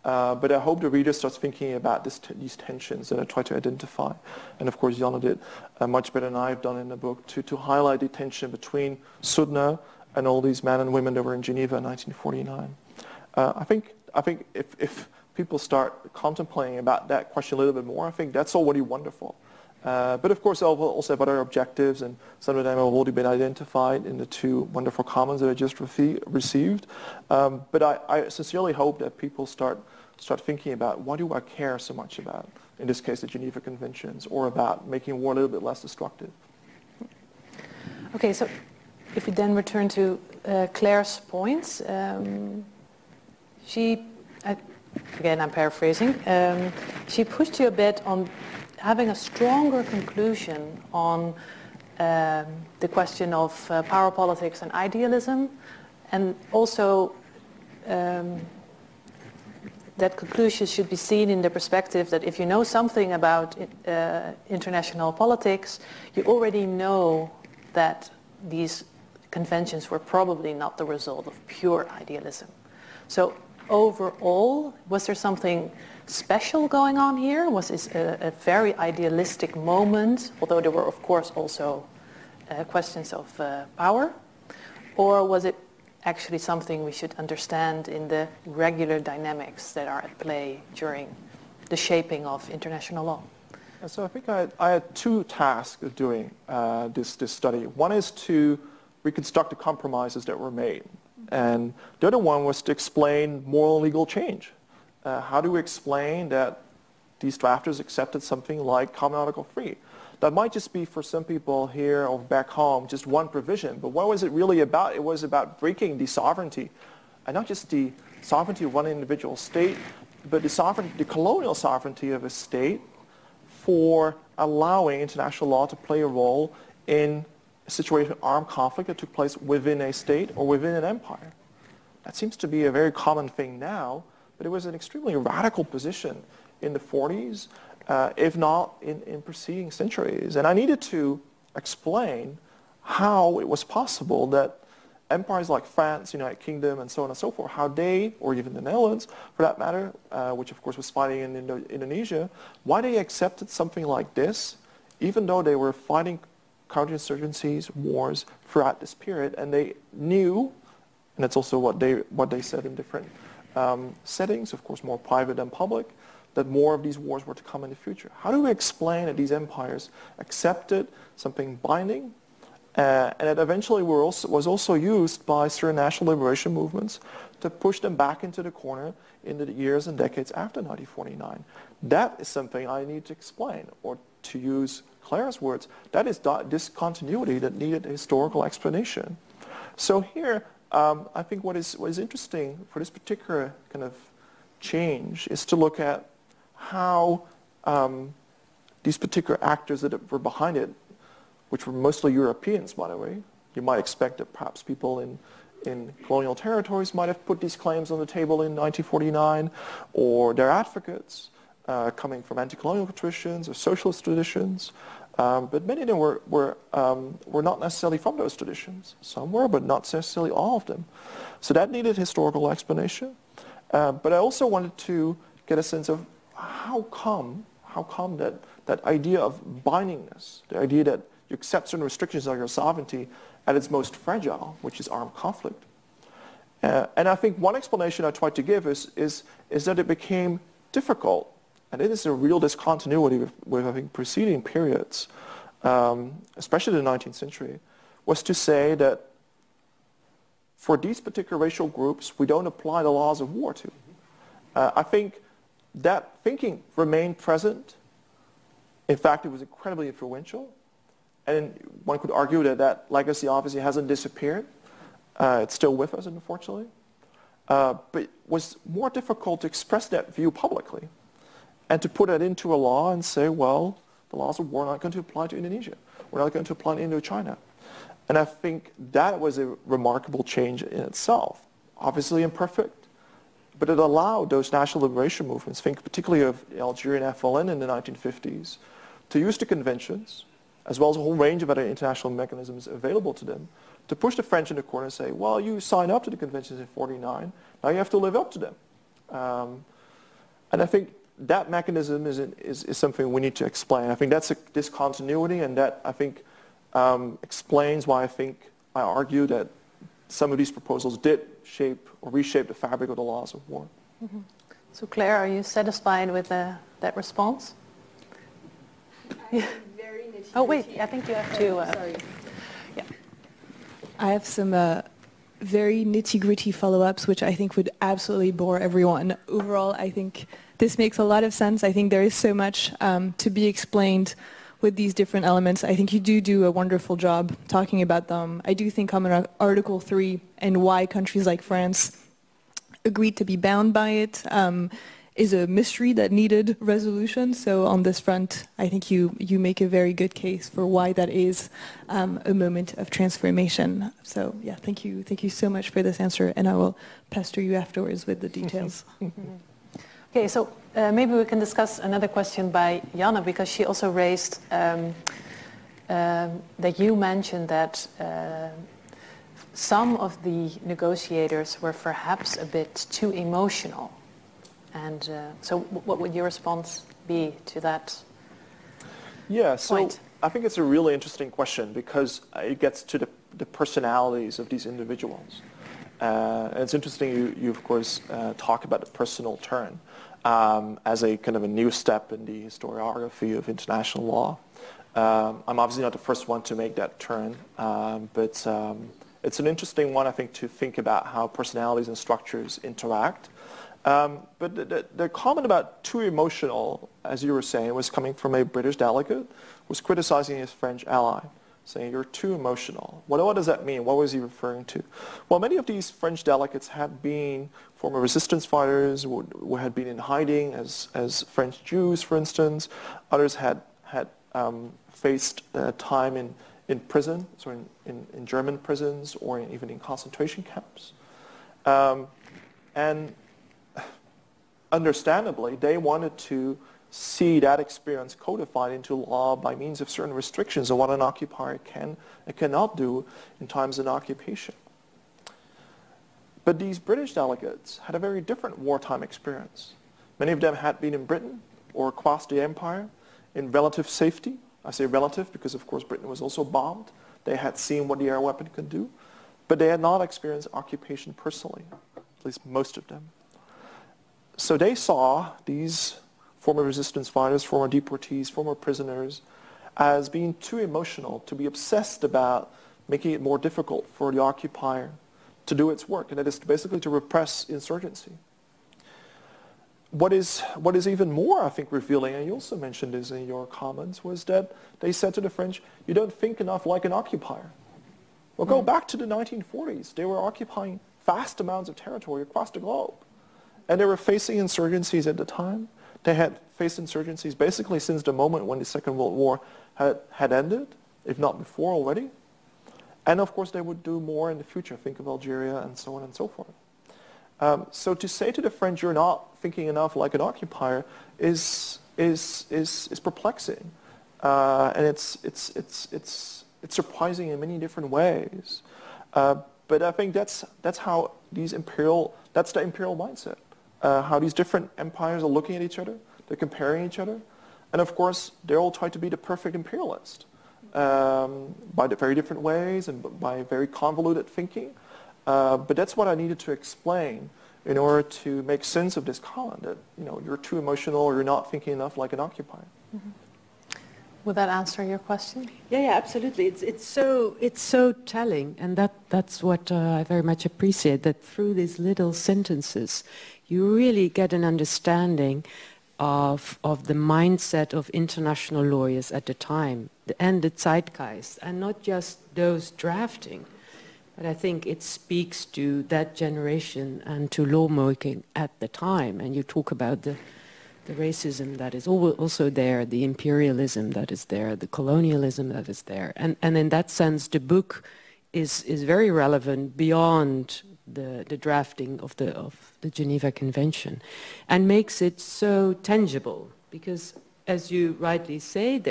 Speaker 2: But I hope the reader starts thinking about these tensions that I try to identify. And of course, Janne did much better than I've done in the book to highlight the tension between Sudna and all these men and women that were in Geneva in 1949. I think if people start contemplating about that question a little bit more, I think that's already wonderful. But of course, I'll also have other objectives, and some of them have already been identified in the two wonderful comments that I just received. But I sincerely hope that people start thinking about, why do I care so much about, in this case, the Geneva Conventions, or about making war a little bit less destructive?
Speaker 1: Okay, so if we then return to Claire's points, again, I'm paraphrasing, she pushed you a bit on having a stronger conclusion on the question of power politics and idealism, and also that conclusion should be seen in the perspective that if you know something about international politics, you already know that these conventions were probably not the result of pure idealism. So overall, was there something special going on here? Was this a very idealistic moment, although there were of course also questions of power? Or was it actually something we should understand in the regular dynamics that are at play during the shaping of international law?
Speaker 2: And so I think I had two tasks of doing this study. One is to reconstruct the compromises that were made. And the other one was to explain moral and legal change. How do we explain that these drafters accepted something like common Article 3? That might just be for some people here or back home, just one provision. But what was it really about? It was about breaking the sovereignty, and not just the sovereignty of one individual state, but the colonial sovereignty of a state for allowing international law to play a role in a situation of armed conflict that took place within a state or within an empire. That seems to be a very common thing now, but it was an extremely radical position in the 40s, if not in preceding centuries. And I needed to explain how it was possible that empires like France, United Kingdom, and so on and so forth, how they, or even the Netherlands, for that matter, which of course was fighting in Indonesia, why they accepted something like this, even though they were fighting counterinsurgencies, wars throughout this period, and they knew, and that's also what they said in different settings, of course more private than public, that more of these wars were to come in the future. How do we explain that these empires accepted something binding, and it eventually was also used by certain national liberation movements to push them back into the corner in the years and decades after 1949? That is something I need to explain, or to use Claire's words, that is discontinuity that needed a historical explanation. So here, I think what is interesting for this particular kind of change is to look at how these particular actors that were behind it, which were mostly Europeans, by the way. You might expect that perhaps people in colonial territories might have put these claims on the table in 1949, or their advocates coming from anti-colonial traditions or socialist traditions. But many of them were not necessarily from those traditions. Some were, but not necessarily all of them. So that needed historical explanation. But I also wanted to get a sense of how come that idea of bindingness, the idea that you accept certain restrictions of your sovereignty at its most fragile, which is armed conflict. And I think one explanation I tried to give is that it became difficult, and it is a real discontinuity with I think, preceding periods, especially the 19th century, was to say that for these particular racial groups, we don't apply the laws of war to. I think that thinking remained present. In fact, it was incredibly influential. And one could argue that that legacy obviously hasn't disappeared. It's still with us, unfortunately. But it was more difficult to express that view publicly and to put it into a law and say, well, the laws of war are not going to apply to Indonesia. We're not going to apply to Indochina. And I think that was a remarkable change in itself. Obviously imperfect, but it allowed those national liberation movements, think particularly of Algeria and FLN in the 1950s, to use the conventions, as well as a whole range of other international mechanisms available to them, to push the French in the corner and say, well, you signed up to the conventions in 49, now you have to live up to them. And I think that mechanism is something we need to explain. I think that's a discontinuity, and that, I think, explains why I argue that some of these proposals did shape or reshape the fabric of the laws of war.
Speaker 1: Mm-hmm. So Claire, are you satisfied with that response?
Speaker 4: Very
Speaker 1: oh wait, I think you have to...
Speaker 4: sorry.
Speaker 1: Yeah.
Speaker 4: I have some very nitty-gritty follow-ups, which I think would absolutely bore everyone. Overall, I think this makes a lot of sense. I think there is so much to be explained with these different elements. I think you do a wonderful job talking about them. I do think Common Article 3 and why countries like France agreed to be bound by it is a mystery that needed resolution. So on this front, I think you make a very good case for why that is a moment of transformation. So yeah, thank you so much for this answer, and I will pester you afterwards with the details.
Speaker 1: Okay, so maybe we can discuss another question by Jana, because she also raised that you mentioned that some of the negotiators were perhaps a bit too emotional. And so what would your response be to that point?
Speaker 2: So I think it's a really interesting question, because it gets to the personalities of these individuals. And it's interesting you of course, talk about the personal turn. as a kind of a new step in the historiography of international law. I'm obviously not the first one to make that turn, but it's an interesting one, I think, to think about how personalities and structures interact. But the comment about too emotional, as you were saying, was coming from a British delegate who was criticizing his French ally, saying, you're too emotional. What does that mean? What was he referring to? Well, many of these French delegates had been former resistance fighters who had been in hiding as French Jews, for instance. Others had faced time in prison, so in German prisons or even in concentration camps. And understandably, they wanted to see that experience codified into law by means of certain restrictions on what an occupier can and cannot do in times of occupation. But these British delegates had a very different wartime experience. Many of them had been in Britain or across the empire in relative safety. I say relative because, of course, Britain was also bombed. They had seen what the air weapon could do, but they had not experienced occupation personally, at least most of them. So they saw these former resistance fighters, former deportees, former prisoners, as being too emotional to be obsessed about making it more difficult for the occupier to do its work, and that is basically to repress insurgency. What is even more, I think, revealing, and you also mentioned this in your comments, was that they said to the French, you don't think enough like an occupier. Well, go back to the 1940s. They were occupying vast amounts of territory across the globe, and they were facing insurgencies at the time. They had faced insurgencies basically since the moment when the Second World War had ended, if not before already. And of course they would do more in the future, think of Algeria and so on and so forth. So to say to the French, you're not thinking enough like an occupier is perplexing. And it's surprising in many different ways. But I think that's how the imperial mindset. How these different empires are looking at each other, they're comparing each other, and of course they all try to be the perfect imperialist by the very different ways and by very convoluted thinking. But that's what I needed to explain in order to make sense of this comment that you're too emotional or you're not thinking enough like an occupier.
Speaker 1: Mm-hmm. Would that answer your question?
Speaker 3: Yeah, absolutely. It's so telling, and that's what I very much appreciate, that through these little sentences you really get an understanding of the mindset of international lawyers at the time and the zeitgeist, and not just those drafting, but I think it speaks to that generation and to lawmaking at the time. And you talk about the racism that is also there, the imperialism that is there, the colonialism that is there. And in that sense, the book is very relevant beyond the drafting of the Geneva Convention, and makes it so tangible, because as you rightly say,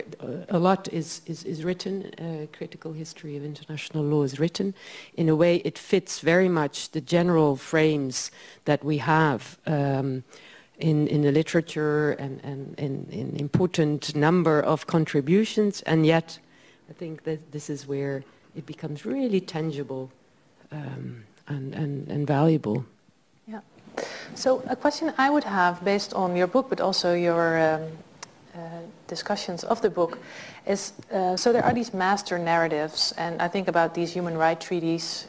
Speaker 3: a lot is written, critical history of international law is written. In a way, it fits very much the general frames that we have in the literature and in important number of contributions, and yet I think that this is where it becomes really tangible and valuable.
Speaker 1: Yeah. So a question I would have based on your book, but also your discussions of the book, is so there are these master narratives, and I think about these human rights treaties.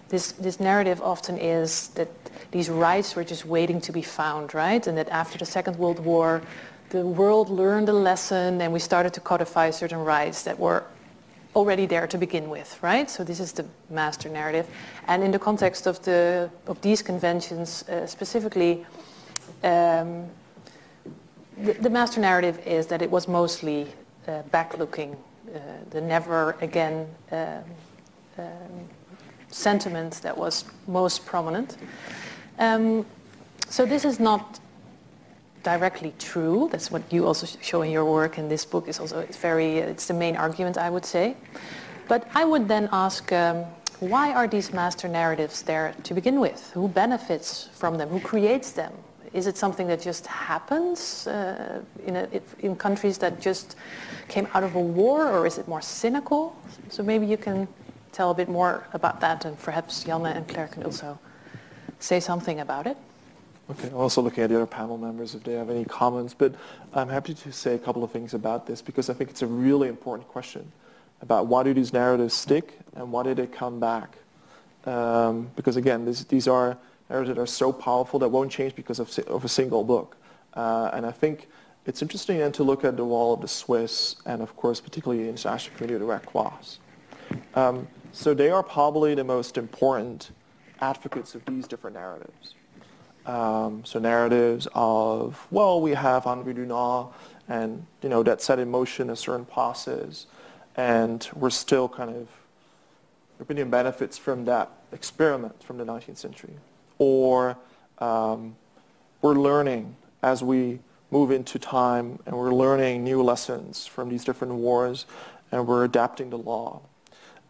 Speaker 1: This narrative often is that these rights were just waiting to be found, right? And that after the Second World War, the world learned a lesson and we started to codify certain rights that were already there to begin with, right? So this is the master narrative. And in the context of these conventions specifically, the master narrative is that it was mostly back-looking, the never again sentiment that was most prominent. So this is not directly true. That's what you also show in your work, and this book is also it's the main argument, I would say. But I would then ask, why are these master narratives there to begin with? Who benefits from them? Who creates them? Is it something that just happens in countries that just came out of a war, or is it more cynical? So maybe you can tell a bit more about that, and perhaps Janne and Claire can also say something about it.
Speaker 2: Okay, I'm also looking at the other panel members if they have any comments, but I'm happy to say a couple of things about this because I think it's a really important question about why do these narratives stick and why did they come back? Because again, these are narratives that are so powerful that won't change because of a single book. And I think it's interesting then to look at the role of the Swiss and of course particularly the international community of the Red Cross. So they are probably the most important advocates of these different narratives. So narratives of, well, we have Henri Dunant and, you know, that set in motion a certain process and we're still kind of reaping benefits from that experiment from the 19th century. Or we're learning as we move into time and we're learning new lessons from these different wars and we're adapting the law.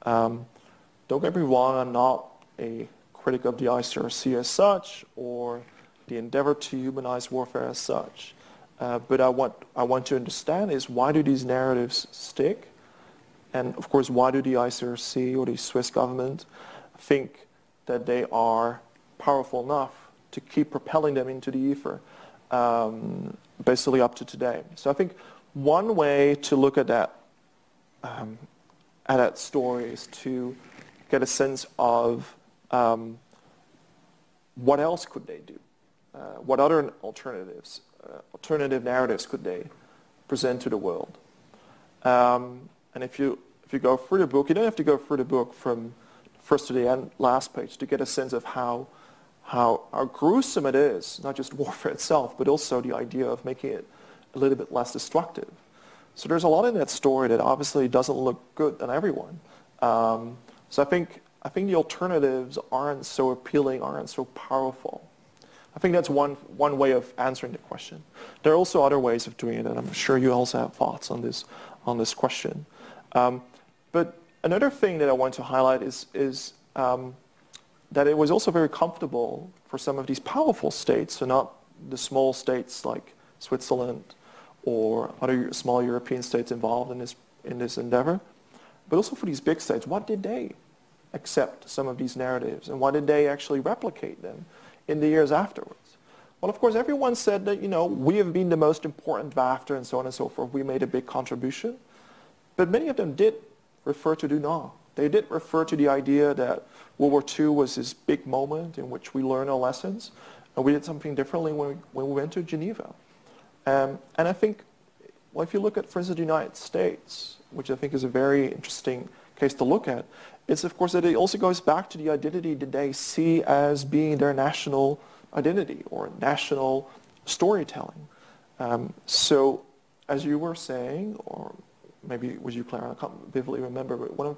Speaker 2: Don't get me wrong, I'm not a critic of the ICRC as such or the endeavor to humanize warfare as such. But I want to understand is why do these narratives stick? And of course, why do the ICRC or the Swiss government think that they are powerful enough to keep propelling them into the ether, basically up to today? So I think one way to look at that story is to get a sense of what else could they do? What other alternative narratives could they present to the world? And if you go through the book, you don't have to go through the book from first to the end, last page, to get a sense of how gruesome it is, not just warfare itself, but also the idea of making it a little bit less destructive. So there's a lot in that story that obviously doesn't look good on everyone. So I think the alternatives aren't so appealing, aren't so powerful. I think that's one way of answering the question. There are also other ways of doing it, and I'm sure you also have thoughts on this question. But another thing that I want to highlight is that it was also very comfortable for some of these powerful states, so not the small states like Switzerland or other small European states involved in this endeavor, but also for these big states. What did they accept some of these narratives, and why did they actually replicate them in the years afterwards? Well, of course, everyone said that, you know, we have been the most important drafter and so on and so forth. We made a big contribution. But many of them did refer to Dunant. They did refer to the idea that World War II was this big moment in which we learned our lessons, and we did something differently when we went to Geneva. And I think, well, if you look at, for instance, the United States, which I think is a very interesting case to look at, it's of course that it also goes back to the identity that they see as being their national identity or national storytelling. So as you were saying, or maybe it was you, Clara, I can't vividly remember, but one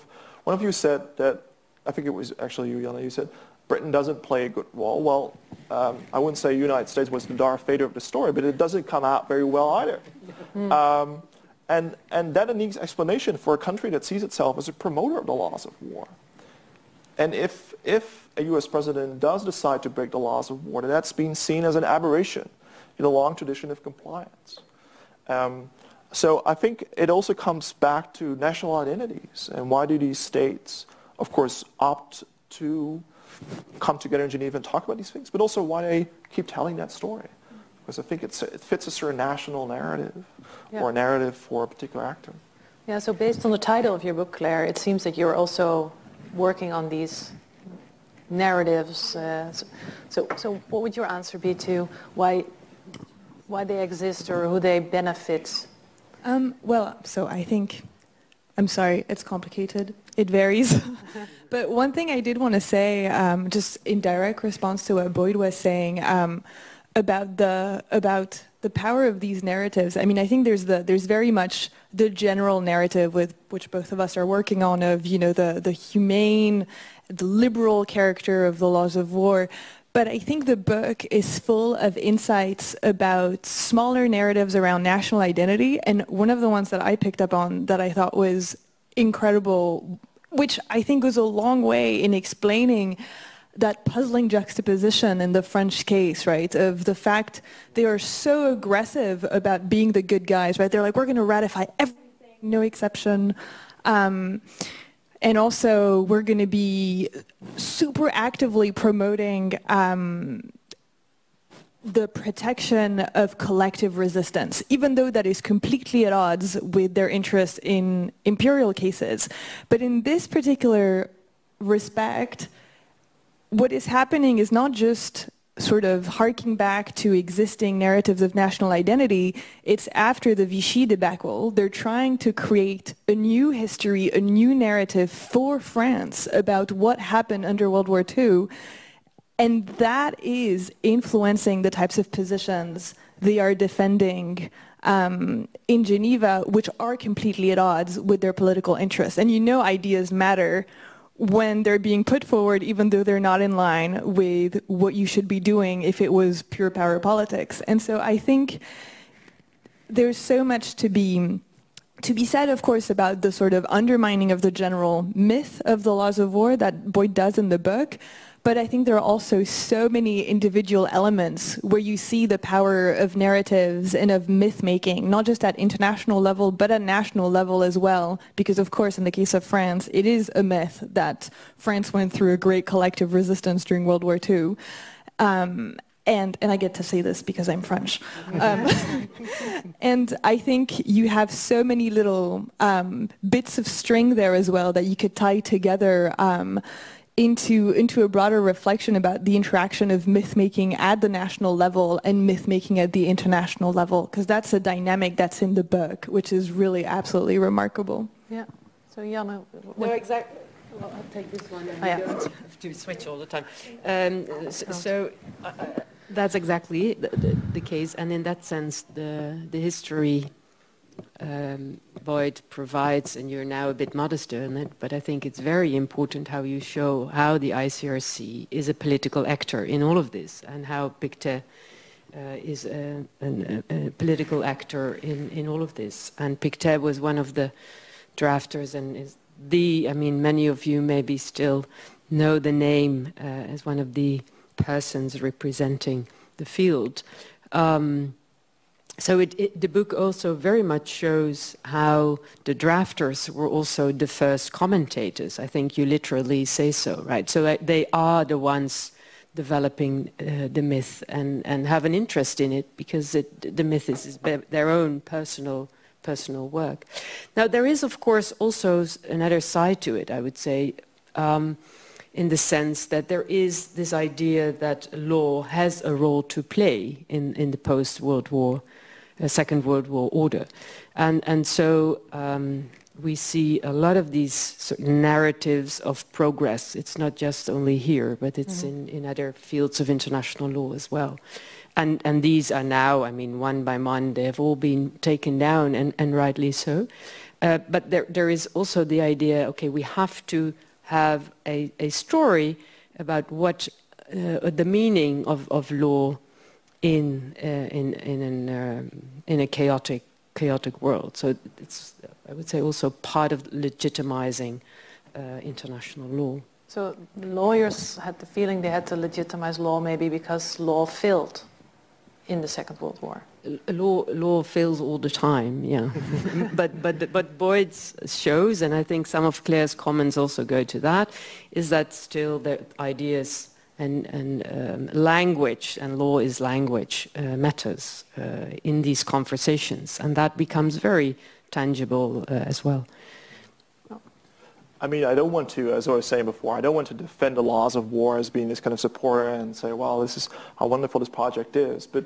Speaker 2: of you said that, I think it was actually you, Jana, you said Britain doesn't play a good role. Well, I wouldn't say the United States was the Darth Vader of the story, but it doesn't come out very well either. And that needs explanation for a country that sees itself as a promoter of the laws of war. And if a U.S. president does decide to break the laws of war, then that's being seen as an aberration in a long tradition of compliance. So I think it also comes back to national identities and why do these states, of course, opt to come together in Geneva and talk about these things, but also why they keep telling that story. Because I think it fits a certain national narrative or a narrative for a particular actor.
Speaker 1: Yeah, so based on the title of your book, Claire, it seems that you're also working on these narratives. So what would your answer be to why they exist or who they benefit?
Speaker 4: Well, so I think, I'm sorry, it's complicated. It varies. But one thing I did want to say, just in direct response to what Boyd was saying, about the power of these narratives. I mean, I think there's very much the general narrative with which both of us are working on of, you know, the humane, the liberal character of the laws of war. But I think the book is full of insights about smaller narratives around national identity. And one of the ones that I picked up on that I thought was incredible, which I think goes a long way in explaining that puzzling juxtaposition in the French case, right, of the fact they are so aggressive about being the good guys, right? They're like, we're going to ratify everything, no exception. And also, we're going to be super actively promoting the protection of collective resistance, even though that is completely at odds with their interest in imperial cases. But in this particular respect, what is happening is not just sort of harking back to existing narratives of national identity. It's after the Vichy debacle. They're trying to create a new history, a new narrative for France about what happened under World War II. And that is influencing the types of positions they are defending in Geneva, which are completely at odds with their political interests. And you know ideas matter when they're being put forward, even though they're not in line with what you should be doing if it was pure power politics. And so I think there's so much to be said, of course, about the sort of undermining of the general myth of the laws of war that Boyd does in the book. But I think there are also so many individual elements where you see the power of narratives and of myth-making, not just at international level, but at national level as well. Because, of course, in the case of France, it is a myth that France went through a great collective resistance during World War II. And I get to say this because I'm French. And I think you have so many little bits of string there as well that you could tie together into a broader reflection about the interaction of myth-making at the national level and myth-making at the international level, because that's a dynamic that's in the book, which is really absolutely remarkable.
Speaker 1: Yeah. So, Janne...
Speaker 3: No, exactly. Well, I'll take this one. And you don't have to switch all the time. That's exactly the case, and in that sense, the history Boyd provides, and you're now a bit modest on it, but I think it's very important how you show how the ICRC is a political actor in all of this, and how Pictet is a political actor in all of this. And Pictet was one of the drafters, and is many of you maybe still know the name as one of the persons representing the field. So the book also very much shows how the drafters were also the first commentators. I think you literally say so, right? So they are the ones developing the myth and have an interest in it because the myth is their own personal work. Now, there is, of course, also another side to it, I would say, in the sense that there is this idea that law has a role to play in the post-World War, Second World War order. And so we see a lot of these certain narratives of progress. It's not just only here, but it's in other fields of international law as well. And these are now, one by one, they have all been taken down, and rightly so. But there is also the idea, okay, we have to have a story about what the meaning of law in a chaotic world. So it's, I would say, also part of legitimizing international law.
Speaker 1: So lawyers had the feeling they had to legitimize law maybe because law failed in the Second World War.
Speaker 3: Law fails all the time, yeah. but Boyd's shows, and I think some of Claire's comments also go to that, is that still the ideas and language, and law is language, matters in these conversations, and that becomes very tangible as well.
Speaker 2: I don't want to, as I was saying before, I don't want to defend the laws of war as being this kind of supporter and say, well, this is how wonderful this project is. But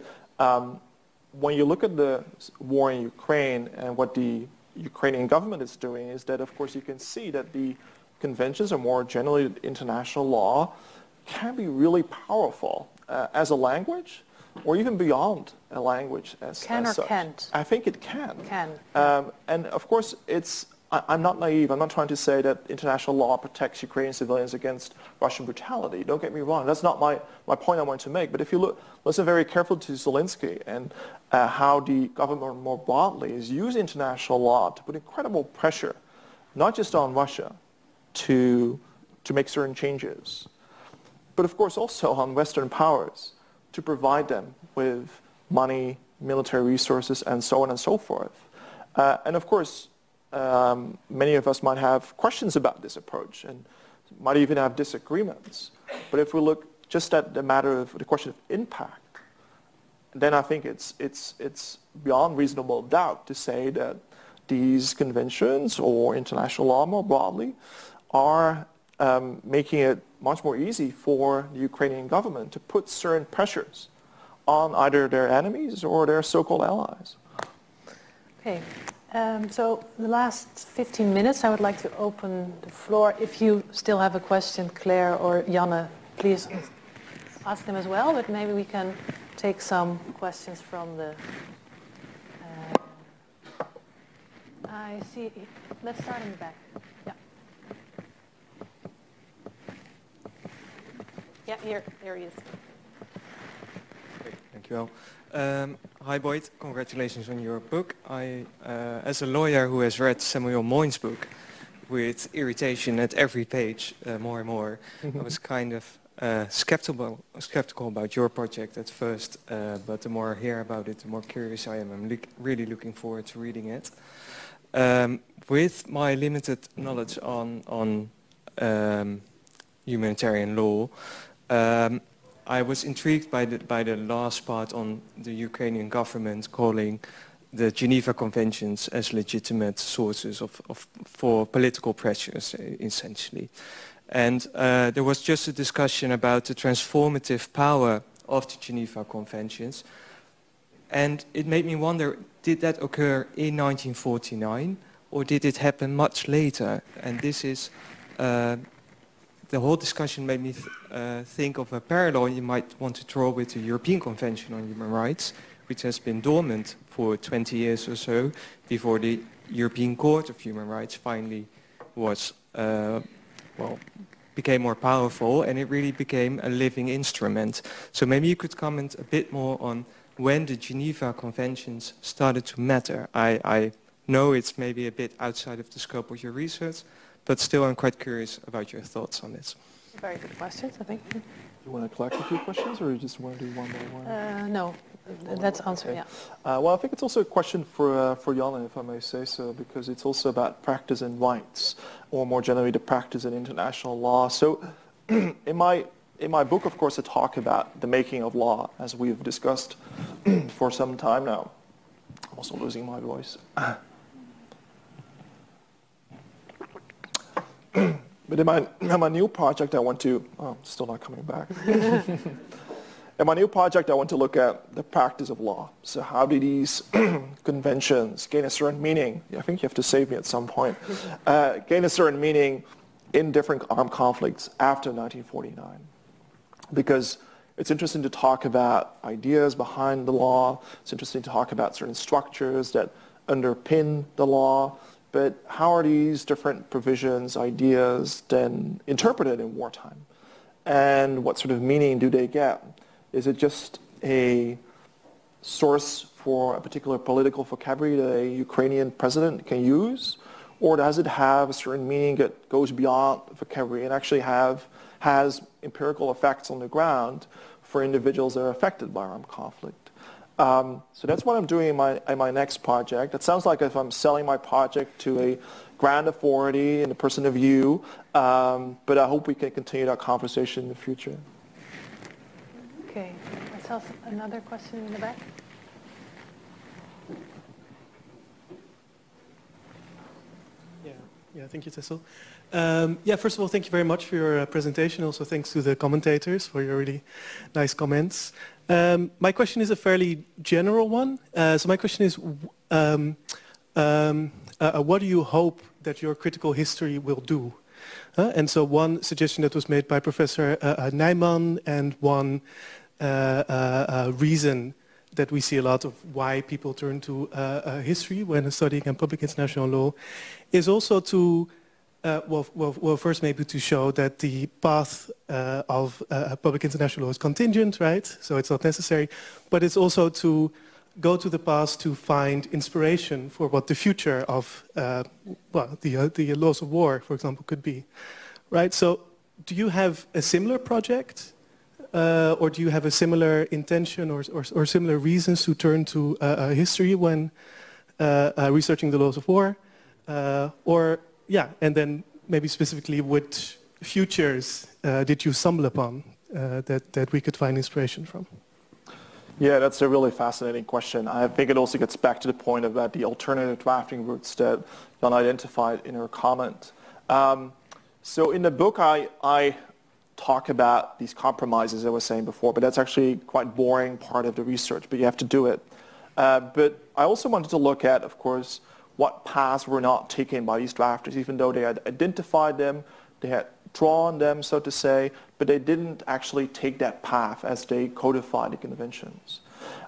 Speaker 2: when you look at the war in Ukraine and what the Ukrainian government is doing is that, of course, you can see that the conventions, or more generally international law, can be really powerful as a language, or even beyond a language as such.
Speaker 1: Can't?
Speaker 2: I think it can.
Speaker 1: Can.
Speaker 2: And of course, I'm not naive. I'm not trying to say that international law protects Ukrainian civilians against Russian brutality. Don't get me wrong. That's not my point I want to make. But if you listen very carefully to Zelensky and how the government more broadly is using international law to put incredible pressure, not just on Russia, to make certain changes, but of course also on Western powers to provide them with money, military resources, and so on and so forth. And of course, many of us might have questions about this approach and might even have disagreements. But if we look just at the matter of the question of impact, then I think it's beyond reasonable doubt to say that these conventions or international law more broadly are making it much more easy for the Ukrainian government to put certain pressures on either their enemies or their so-called allies.
Speaker 1: Okay, so the last 15 minutes I would like to open the floor. If you still have a question, Claire or Janne, please ask them as well, but maybe we can take some questions from the... I see, let's start in the back. Yeah. Yeah, here he is.
Speaker 5: Great, thank you all. Hi Boyd, congratulations on your book. As a lawyer who has read Samuel Moyn's book with irritation at every page, more and more, I was kind of skeptical about your project at first, but the more I hear about it, the more curious I am. I'm really looking forward to reading it. With my limited knowledge on humanitarian law, I was intrigued by the last part on the Ukrainian government calling the Geneva Conventions as legitimate sources for political pressures, essentially. And there was just a discussion about the transformative power of the Geneva Conventions. And it made me wonder, did that occur in 1949 or did it happen much later? And this is, the whole discussion made me think of a parallel you might want to draw with the European Convention on Human Rights, which has been dormant for 20 years or so before the European Court of Human Rights finally was, became more powerful, and it really became a living instrument. So maybe you could comment a bit more on when the Geneva Conventions started to matter. I know it's maybe a bit outside of the scope of your research, but still I'm quite curious about your thoughts on this.
Speaker 1: Very good questions, I think.
Speaker 2: You want to collect a few questions, or you just want to do one by one?
Speaker 1: No, let's answer, yeah.
Speaker 2: Well, I think it's also a question for Janne, if I may say so, because it's also about practice and rights, or more generally the practice in international law. So in my book, of course, I talk about the making of law, as we've discussed for some time now. I'm also losing my voice. But in my new project, I want to... Oh, still not coming back. In my new project, I want to look at the practice of law. So how do these conventions gain a certain meaning? I think you have to save me at some point. Gain a certain meaning in different armed conflicts after 1949. Because it's interesting to talk about ideas behind the law. It's interesting to talk about certain structures that underpin the law. But how are these different provisions, ideas, then interpreted in wartime? And what sort of meaning do they get? Is it just a source for a particular political vocabulary that a Ukrainian president can use? Or does it have a certain meaning that goes beyond vocabulary and actually has empirical effects on the ground for individuals that are affected by armed conflict? So that's what I'm doing in my next project. It sounds like if I'm selling my project to a grand authority in the person of you, but I hope we can continue that conversation in the future.
Speaker 1: Okay, let's have another question in the back.
Speaker 6: Yeah, thank you, Tessel. First of all, thank you very much for your presentation. Also, thanks to the commentators for your really nice comments. My question is a fairly general one. So my question is, what do you hope that your critical history will do? And so one suggestion that was made by Professor Nijman, and one reason that we see a lot of why people turn to history when studying public international law is also to, first maybe to show that the path of public international law is contingent, right? So it's not necessary, but it's also to go to the past to find inspiration for what the future of, the laws of war, for example, could be, right? So do you have a similar project? Or do you have a similar intention or similar reasons to turn to history when researching the laws of war? And then maybe specifically, which futures did you stumble upon that we could find inspiration from?
Speaker 2: Yeah, that's a really fascinating question. I think it also gets back to the point about the alternative drafting routes that Jan identified in her comment. So in the book, I talk about these compromises I was saying before, but that's actually quite boring part of the research, but you have to do it. But I also wanted to look at, of course, what paths were not taken by these drafters, even though they had identified them, they had drawn them, so to say, but they didn't actually take that path as they codified the conventions.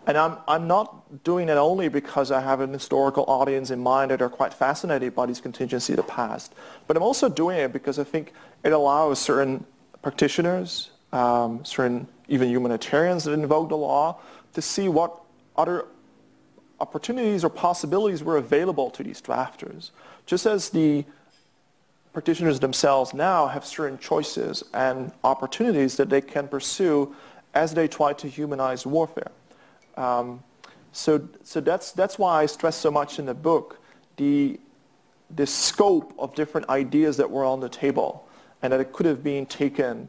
Speaker 2: And I'm not doing it only because I have an historical audience in mind that are quite fascinated by these contingencies of the past, but I'm also doing it because I think it allows certain practitioners, certain even humanitarians that invoke the law, to see what other opportunities or possibilities were available to these drafters. Just as the practitioners themselves now have certain choices and opportunities that they can pursue as they try to humanize warfare. So that's why I stress so much in the book the scope of different ideas that were on the table, and that it could have been taken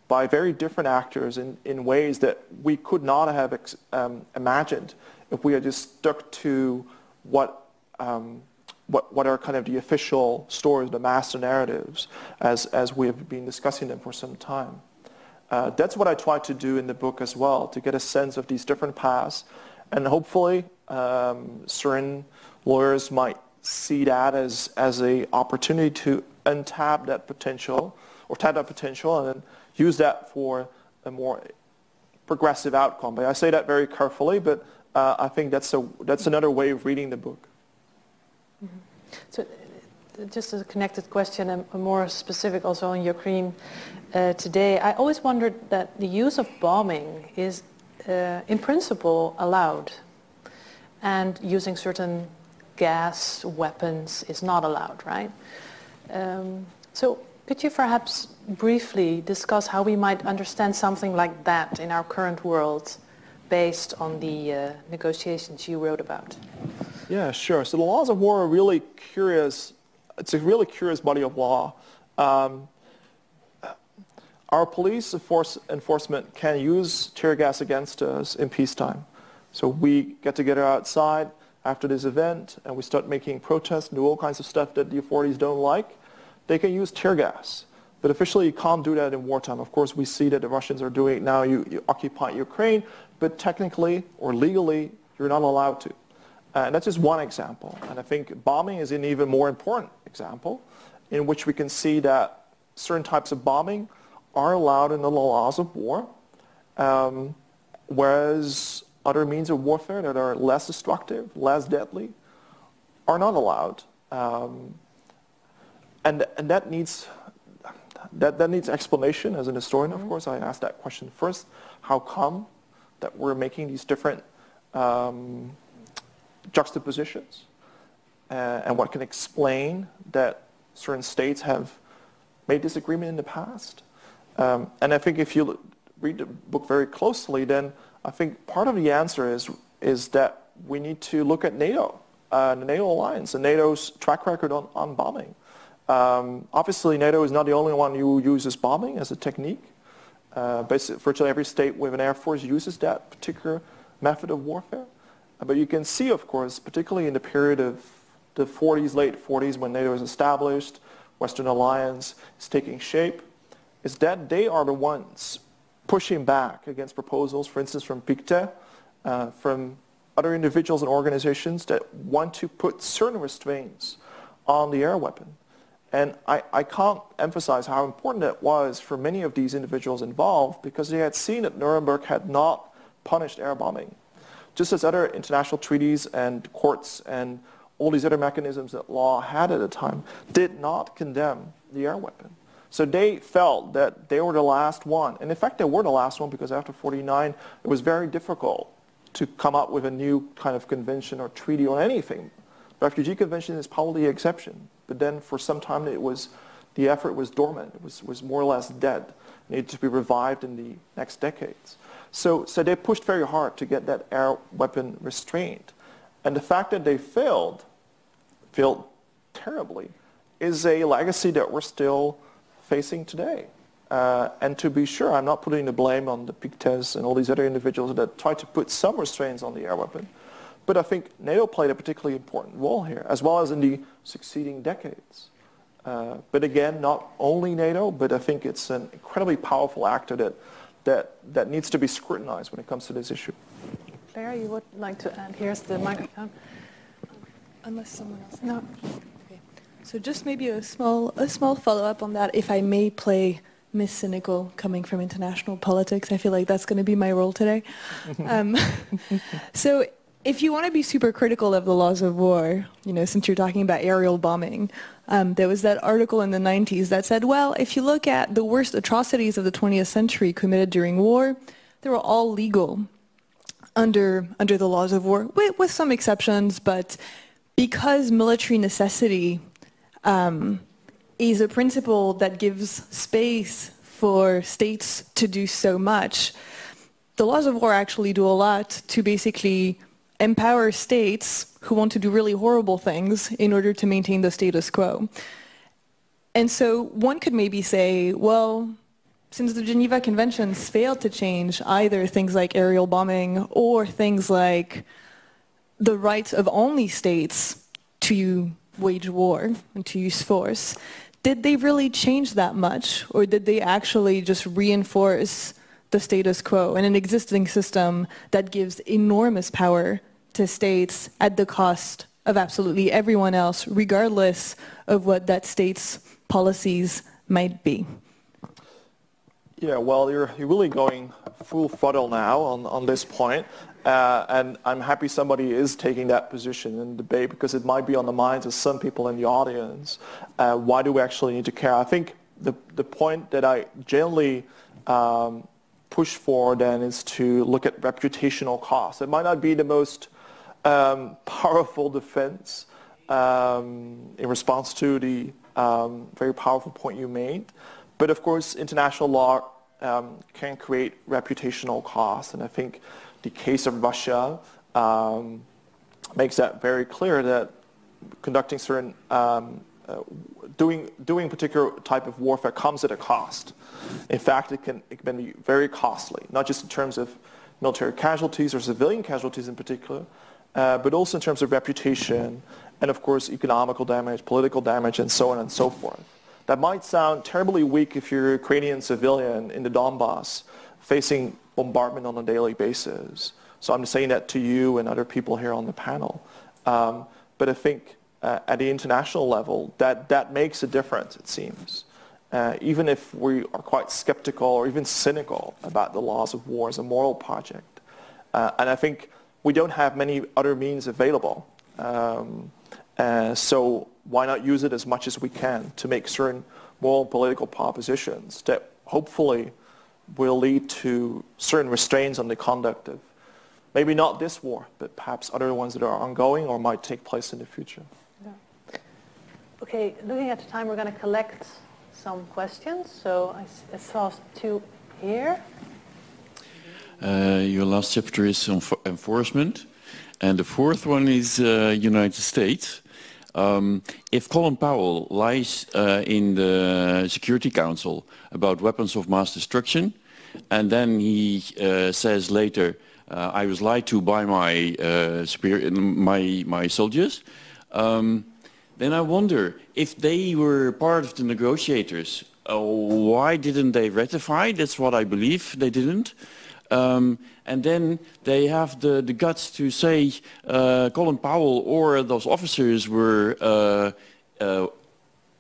Speaker 2: by very different actors in ways that we could not have imagined if we had just stuck to what are kind of the official stories, the master narratives, as we have been discussing them for some time. That's what I try to do in the book as well, to get a sense of these different paths, and hopefully certain lawyers might see that as an opportunity to untap that potential, or tap that potential, and then use that for a more progressive outcome. But I say that very carefully, but I think that's another way of reading the book.
Speaker 1: Mm-hmm. So, just a connected question, and more specific also on Ukraine today. I always wondered that the use of bombing is, in principle, allowed, and using certain gas weapons is not allowed, right? So, could you perhaps briefly discuss how we might understand something like that in our current world, based on the negotiations you wrote about?
Speaker 2: Yeah, sure. So the laws of war are really curious. It's a really curious body of law. Our police enforcement can use tear gas against us in peacetime. So we get together outside after this event and we start making protests and do all kinds of stuff that the authorities don't like. They can use tear gas. But officially you can't do that in wartime. Of course, we see that the Russians are doing it now. You occupy Ukraine, but technically or legally, you're not allowed to. And that's just one example. And I think bombing is an even more important example, in which we can see that certain types of bombing are allowed in the laws of war, whereas other means of warfare that are less destructive, less deadly, are not allowed. And that needs explanation. As an historian, of course, I asked that question first. How come that we're making these different juxtapositions? And what can explain that certain states have made this agreement in the past? And I think if you read the book very closely, then I think part of the answer is that we need to look at NATO, the NATO alliance, and NATO's track record on bombing. Obviously, NATO is not the only one who uses bombing as a technique. Basically, virtually every state with an air force uses that particular method of warfare. But you can see, of course, particularly in the period of the 40s, late 40s, when NATO is established, Western alliance is taking shape, is that they are the ones pushing back against proposals, for instance, from Pictet, from other individuals and organizations that want to put certain restraints on the air weapon. And I can't emphasize how important that was for many of these individuals involved, because they had seen that Nuremberg had not punished air bombing. Just as other international treaties and courts and all these other mechanisms that law had at the time did not condemn the air weapon. So they felt that they were the last one. And in fact, they were the last one, because after 1949, it was very difficult to come up with a new kind of convention or treaty on anything. The Refugee Convention is probably the exception. But then for some time, the effort was dormant. It was more or less dead. It needed to be revived in the next decades. So they pushed very hard to get that air weapon restrained. And the fact that they failed terribly, is a legacy that we're still facing today. And to be sure, I'm not putting the blame on the Pictes and all these other individuals that tried to put some restraints on the air weapon. But I think NATO played a particularly important role here, as well as in the succeeding decades. But again, not only NATO, but I think it's an incredibly powerful actor that needs to be scrutinized when it comes to this issue.
Speaker 1: Claire, you would like to add? Here's the microphone.
Speaker 4: Unless someone else.
Speaker 1: No.
Speaker 4: Okay. So just maybe a small follow-up on that, if I may play Miss Cynical coming from international politics. I feel like that's going to be my role today. So if you want to be super critical of the laws of war, you know, since you're talking about aerial bombing, there was that article in the 90s that said, well, if you look at the worst atrocities of the 20th century committed during war, they were all legal under the laws of war, with some exceptions, but because military necessity is a principle that gives space for states to do so much, the laws of war actually do a lot to basically empower states who want to do really horrible things in order to maintain the status quo. And so one could maybe say, well, since the Geneva Conventions failed to change either things like aerial bombing or things like the rights of only states to wage war and to use force, did they really change that much, or did they actually just reinforce the status quo and an existing system that gives enormous power to states at the cost of absolutely everyone else, regardless of what that state's policies might be?
Speaker 2: Yeah, well, you're really going full throttle now on this point. And I'm happy somebody is taking that position in debate, because it might be on the minds of some people in the audience. Why do we actually need to care? I think the point that I generally push for then is to look at reputational costs. It might not be the most powerful defense in response to the very powerful point you made. But of course, international law can create reputational costs, and I think the case of Russia makes that very clear, that conducting certain, doing particular type of warfare comes at a cost. In fact, it can be very costly, not just in terms of military casualties or civilian casualties in particular, but also in terms of reputation and, of course, economical damage, political damage, and so on and so forth. That might sound terribly weak if you're a Ukrainian civilian in the Donbass facing bombardment on a daily basis. So I'm saying that to you and other people here on the panel. But I think at the international level, that makes a difference, it seems. Even if we are quite skeptical or even cynical about the laws of war as a moral project. And I think we don't have many other means available. So why not use it as much as we can to make certain moral and political propositions that hopefully will lead to certain restraints on the conduct of maybe not this war, but perhaps other ones that are ongoing or might take place in the future.
Speaker 1: Yeah. Okay, looking at the time, we're going to collect some questions. So I saw two here.
Speaker 7: Your last chapter is on enforcement, and the fourth one is United States. If Colin Powell lies in the Security Council about weapons of mass destruction, and then he says later, I was lied to by my soldiers, then I wonder, if they were part of the negotiators, why didn't they ratify? That's what I believe they didn't. And then they have the guts to say Colin Powell or those officers were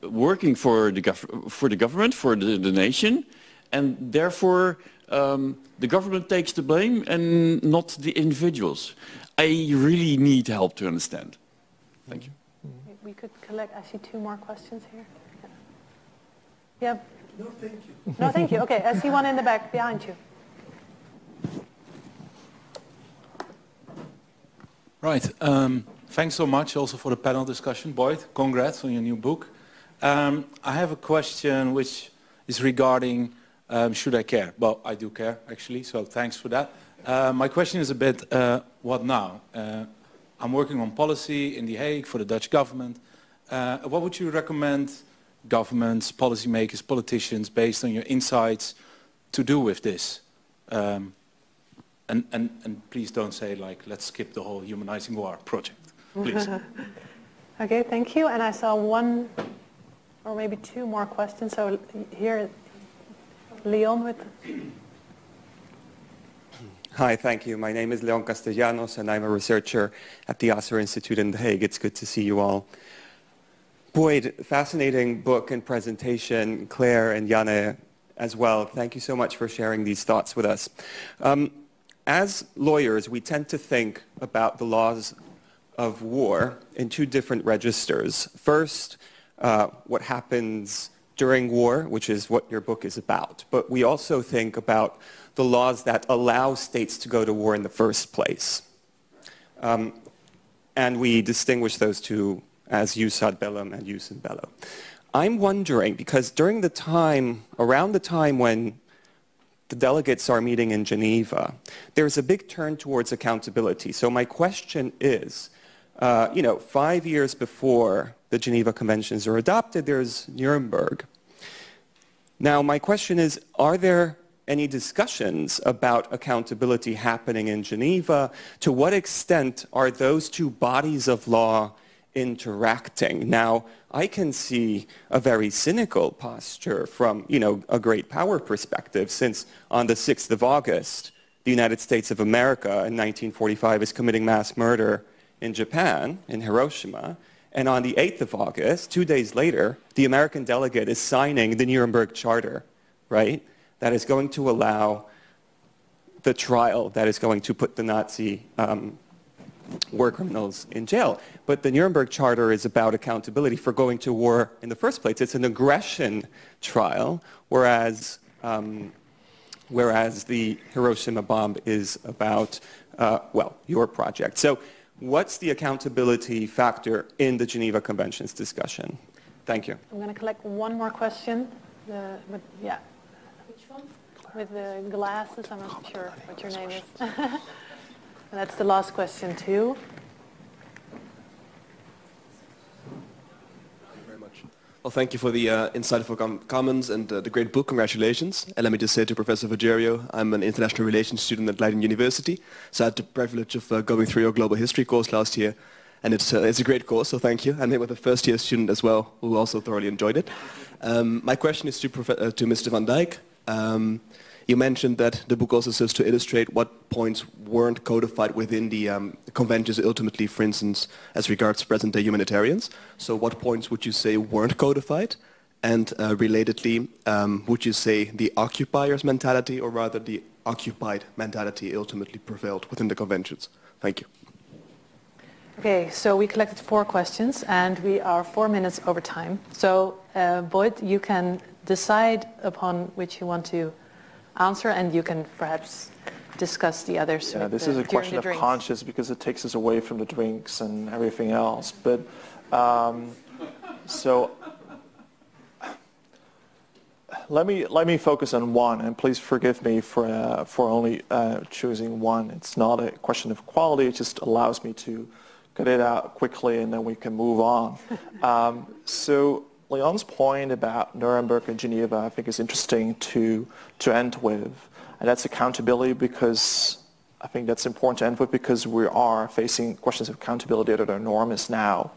Speaker 7: working for the government, for the nation, and therefore the government takes the blame and not the individuals. I really need help to understand. Thank you.
Speaker 1: We could collect, I see two more questions here. Yeah.
Speaker 6: No, thank you.
Speaker 1: No, thank you. Okay, I see one in the back behind you.
Speaker 8: Right. Thanks so much also for the panel discussion. Boyd, congrats on your new book. I have a question which is regarding should I care? Well, I do care, actually, so thanks for that. My question is a bit, what now? I'm working on policy in The Hague for the Dutch government. What would you recommend governments, policymakers, politicians, based on your insights, to do with this? And please don't say, like, let's skip the whole humanizing war project, please.
Speaker 1: Okay, thank you. And I saw one or maybe two more questions. So here, Leon with...
Speaker 9: Hi, thank you. My name is Leon Castellanos, and I'm a researcher at the Asser Institute in The Hague. It's good to see you all. Boyd, fascinating book and presentation. Claire and Janne as well. Thank you so much for sharing these thoughts with us. As lawyers, we tend to think about the laws of war in two different registers. First, what happens during war, which is what your book is about. But we also think about the laws that allow states to go to war in the first place. And we distinguish those two as jus ad bellum and jus in bello. I'm wondering, because during the time, around the time when the delegates are meeting in Geneva, there's a big turn towards accountability. So my question is, 5 years before the Geneva Conventions are adopted, there's Nuremberg. Now, my question is, are there any discussions about accountability happening in Geneva? To what extent are those two bodies of law interacting? Now, I can see a very cynical posture from, a great power perspective, since on the 6th of August, the United States of America in 1945 is committing mass murder in Japan, in Hiroshima, and on the 8th of August, 2 days later, the American delegate is signing the Nuremberg Charter, right? That is going to allow the trial that is going to put the Nazi war criminals in jail. But the Nuremberg Charter is about accountability for going to war in the first place. It's an aggression trial, whereas the Hiroshima bomb is about, your project. So what's the accountability factor in the Geneva Conventions discussion? Thank you.
Speaker 1: I'm going to collect one more question. Yeah. Which one? With the glasses, I'm not sure what your name is. That's the last question too.
Speaker 10: Thank you very much. Well, thank you for the insightful comments and the great book. Congratulations. And let me just say to Professor Forgerio, I'm an international relations student at Leiden University, so I had the privilege of going through your global history course last year, and it's a great course, so thank you. And maybe with a first-year student as well, who also thoroughly enjoyed it. My question is to Mr. Van Dijk. You mentioned that the book also serves to illustrate what points weren't codified within the conventions ultimately, for instance, as regards present-day humanitarians. So what points would you say weren't codified? And relatedly, would you say the occupier's mentality or rather the occupied mentality ultimately prevailed within the conventions? Thank you.
Speaker 1: Okay, so we collected 4 questions and we are 4 minutes over time. So Boyd, you can decide upon which you want to answer, and you can perhaps discuss the others.
Speaker 2: Yeah, this is a question of conscience because it takes us away from the drinks and everything else. But so let me focus on one, and please forgive me for only choosing one. It's not a question of quality. It just allows me to get it out quickly, and then we can move on. So Leon's point about Nuremberg and Geneva, I think, is interesting to end with, and that's accountability, because I think that's important to end with because we are facing questions of accountability that are enormous now.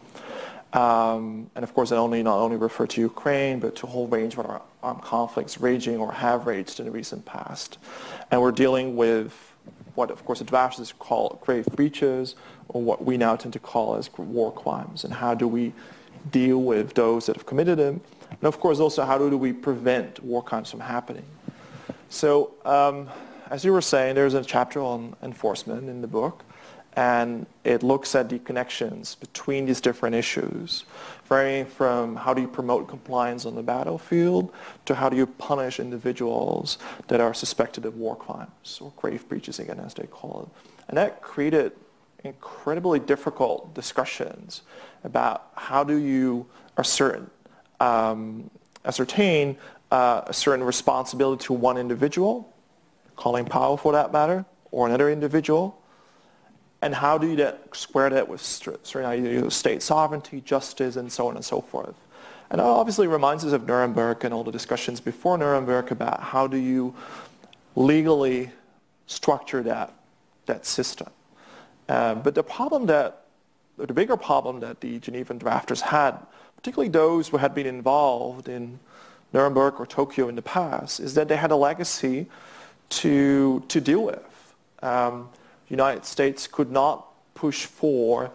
Speaker 2: And of course, I not only refer to Ukraine, but to a whole range of our armed conflicts raging or have raged in the recent past. And we're dealing with what, of course, advisors call grave breaches, or what we now tend to call as war crimes. And how do we deal with those that have committed them? And of course, also, how do we prevent war crimes from happening? So, as you were saying, there's a chapter on enforcement in the book, and it looks at the connections between these different issues, varying from how do you promote compliance on the battlefield to how do you punish individuals that are suspected of war crimes, or grave breaches, again, as they call it. And that created incredibly difficult discussions about how do you ascertain a certain responsibility to one individual, Colin Powell for that matter, or another individual, and how do you square that with certain ideas of state sovereignty, justice, and so on and so forth. And that obviously reminds us of Nuremberg and all the discussions before Nuremberg about how do you legally structure that system. But the bigger problem that the Genevan drafters had, particularly those who had been involved in Nuremberg or Tokyo in the past, is that they had a legacy to deal with. The United States could not push for,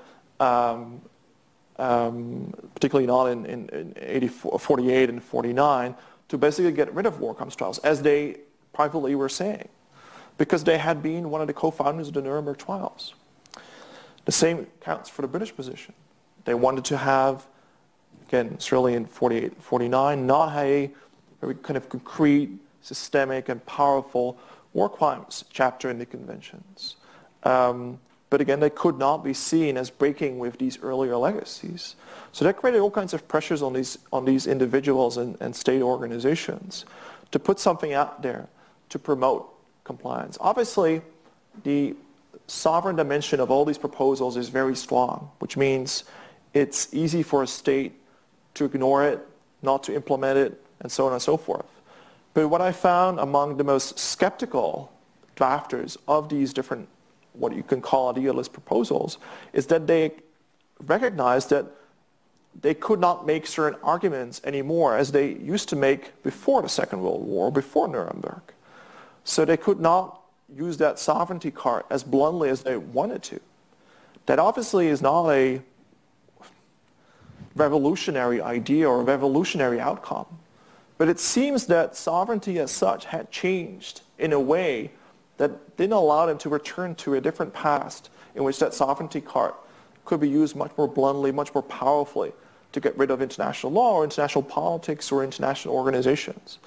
Speaker 2: particularly not in 48 and 49, to basically get rid of war crimes trials, as they privately were saying, because they had been one of the co-founders of the Nuremberg trials. The same counts for the British position. They wanted to have, again, certainly in 48, 49, not a very kind of concrete, systemic, and powerful war crimes chapter in the conventions. But again, they could not be seen as breaking with these earlier legacies. So that created all kinds of pressures on these individuals and state organizations to put something out there to promote compliance. Obviously, the sovereign dimension of all these proposals is very strong, which means it's easy for a state to ignore it, not to implement it, and so on and so forth. But what I found among the most skeptical drafters of these different, what you can call idealist proposals, is that they recognized that they could not make certain arguments anymore as they used to make before the Second World War, before Nuremberg. So they could not use that sovereignty card as bluntly as they wanted to. That obviously is not a revolutionary idea or a revolutionary outcome. But it seems that sovereignty as such had changed in a way that didn't allow them to return to a different past in which that sovereignty card could be used much more bluntly, much more powerfully to get rid of international law or international politics or international organizations.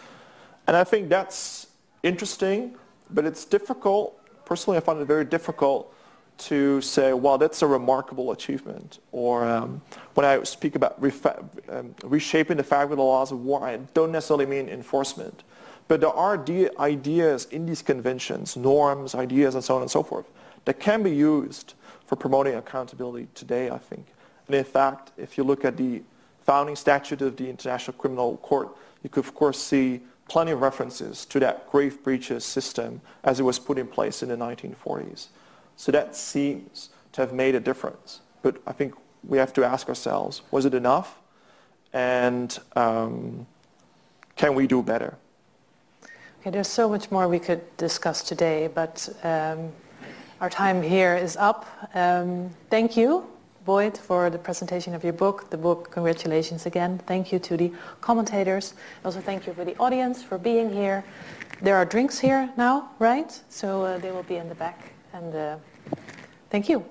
Speaker 2: And I think that's interesting, but it's difficult. Personally, I find it very difficult to say, well, that's a remarkable achievement. Or when I speak about reshaping the fabric of the laws of war, I don't necessarily mean enforcement. But there are ideas in these conventions, norms, ideas, and so on and so forth, that can be used for promoting accountability today, I think. And in fact, if you look at the founding statute of the International Criminal Court, you could, of course, see plenty of references to that grave breaches system as it was put in place in the 1940s. So that seems to have made a difference. But I think we have to ask ourselves, was it enough? And can we do better?
Speaker 1: Okay, there's so much more we could discuss today, but our time here is up. Thank you, Boyd, for the presentation of your book. The book, congratulations again. Thank you to the commentators. Also thank you for the audience for being here. There are drinks here now, right? So they will be in the back. And thank you.